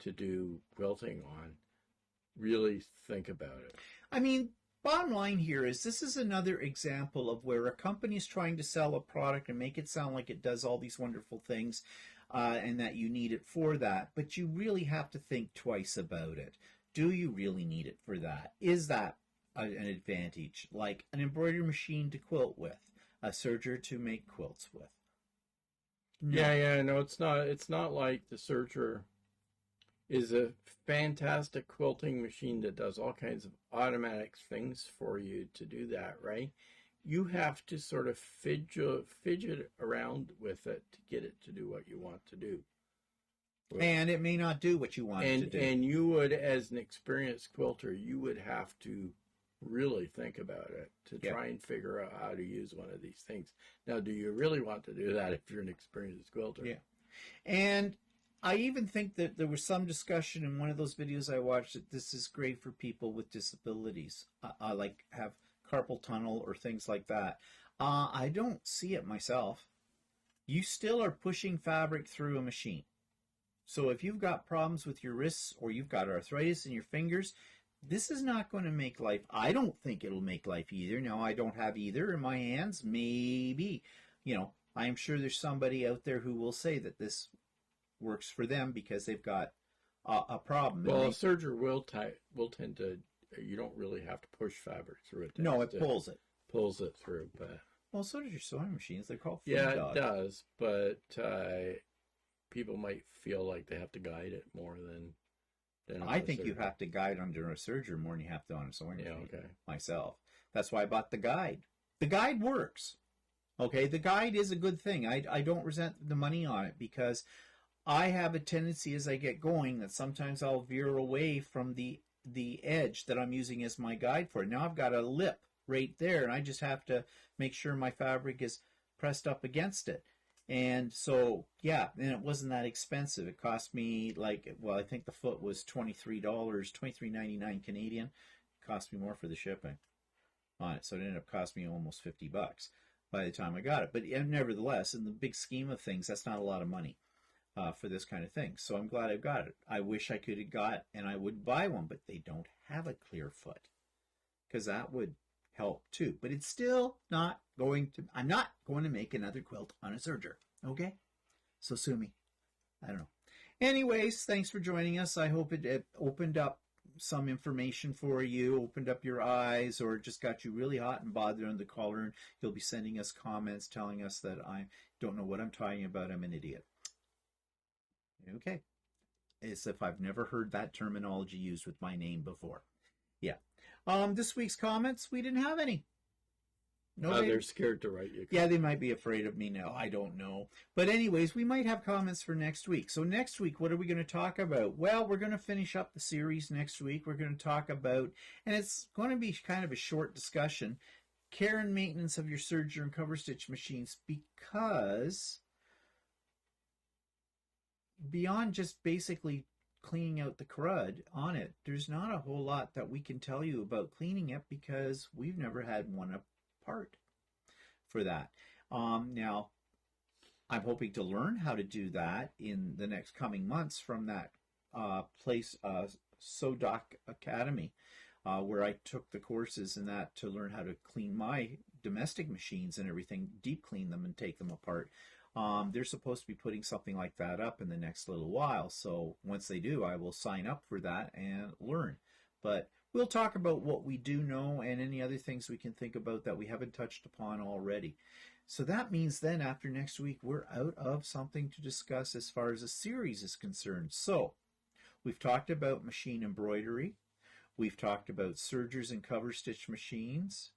B: to do quilting on, really think about it.
A: I mean, bottom line here is this is another example of where a company is trying to sell a product and make it sound like it does all these wonderful things and that you need it for that. But you really have to think twice about it. Do you really need it for that? Is that an advantage? Like an embroidery machine to quilt with, a serger to make quilts with?
B: No. Yeah, no, it's not like the serger is a fantastic quilting machine that does all kinds of automatic things for you to do that, right? You have to sort of fidget around with it to get it to do what you want to do.
A: And it may not do what you want it to do.
B: And you would, as an experienced quilter, you would have to really think about it to try and figure out how to use one of these things. Now, do you really want to do that if you're an experienced quilter?
A: Yeah. And I even think that there was some discussion in one of those videos I watched that this is great for people with disabilities, like have carpal tunnel or things like that. I don't see it myself. You still are pushing fabric through a machine. So if you've got problems with your wrists or you've got arthritis in your fingers, this is not going to make life. I don't think it'll make life easier. Now, I don't have either in my hands. Maybe. I am sure there's somebody out there who will say that this works for them because they've got a problem.
B: Well, a serger will tend to, you don't really have to push fabric through it.
A: No, it pulls it.
B: Pulls it through, but...
A: Well, so does your sewing machines. They're called
B: food dog. It does, but people might feel like they have to guide it more than
A: I think you have to guide under a serger more than you have to on a sewing machine.
B: Okay.
A: Myself. That's why I bought the guide. The guide works. Okay, the guide is a good thing. I don't resent the money on it because I have a tendency as I get going that sometimes I'll veer away from the edge that I'm using as my guide for it. Now I've got a lip right there, and I just have to make sure my fabric is pressed up against it. And so, yeah, and it wasn't that expensive. It cost me I think the foot was $23, $23.99 Canadian. It cost me more for the shipping on it. So it ended up costing me almost $50 by the time I got it. But nevertheless, in the big scheme of things, that's not a lot of money for this kind of thing. So I'm glad I got it. I wish I could have got, and I would buy one, but they don't have a clear foot because that would help too. But it's still not going to, I'm not going to make another quilt on a serger. Okay? So sue me. I don't know. Anyways, thanks for joining us. I hope it opened up some information for you, opened up your eyes, or just got you really hot and bothered on the collar, and you'll be sending us comments telling us that I don't know what I'm talking about. I'm an idiot. Okay. As if I've never heard that terminology used with my name before. Yeah. This week's comments, we didn't have any. Nobody?
B: They're scared to write you.
A: Yeah, they might be afraid of me now. I don't know. But anyways, we might have comments for next week. So next week, what are we going to talk about? Well, we're going to finish up the series next week. We're going to talk about, and it's going to be kind of a short discussion, care and maintenance of your serger and cover stitch machines, because beyond just basically cleaning out the crud on it, there's not a whole lot that we can tell you about cleaning it because we've never had one apart for that. Now, I'm hoping to learn how to do that in the next coming months from that place, SODOC Academy, where I took the courses and that to learn how to clean my domestic machines and everything, deep clean them and take them apart. They're supposed to be putting something like that up in the next little while. So once they do, I will sign up for that and learn. But we'll talk about what we do know and any other things we can think about that we haven't touched upon already. So that means then after next week, we're out of something to discuss as far as a series is concerned. So we've talked about machine embroidery. We've talked about sergers and cover stitch machines.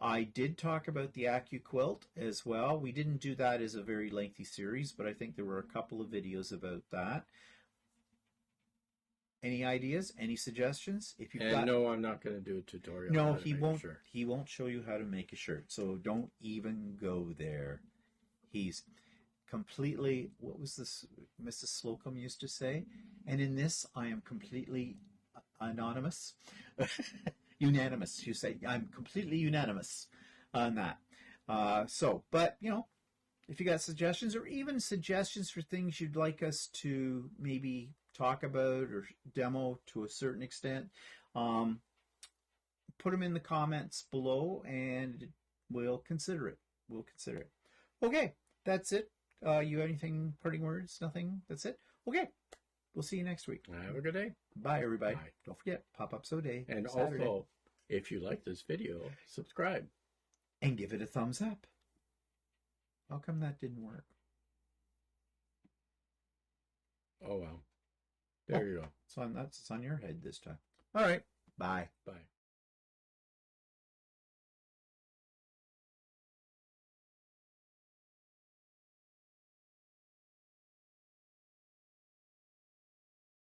A: I did talk about the Quilt as well. We didn't do that as a very lengthy series, but I think there were a couple of videos about that. Any ideas? Any suggestions? If you've got...
B: No, I'm not going to do a tutorial.
A: No, he won't. He won't show you how to make a shirt. So don't even go there. He's completely. What was this? Mrs. Slocum used to say. And in this, I am completely anonymous. Unanimous, you say. I'm completely unanimous on that. But, you know, if you got suggestions or even suggestions for things you'd like us to maybe talk about or demo to a certain extent, put them in the comments below and we'll consider it. We'll consider it. Okay, that's it. You have anything, parting words? Nothing? That's it? Okay. We'll see you next week.
B: Have a good day.
A: Bye, everybody.
B: Bye.
A: Don't forget, Pop-Up So Day.
B: And
A: Saturday.
B: also, if you like this video, subscribe.
A: And give it a thumbs up. How come that didn't work?
B: Oh, well. There you go.
A: It's on your head this time. All right. Bye.
B: Bye.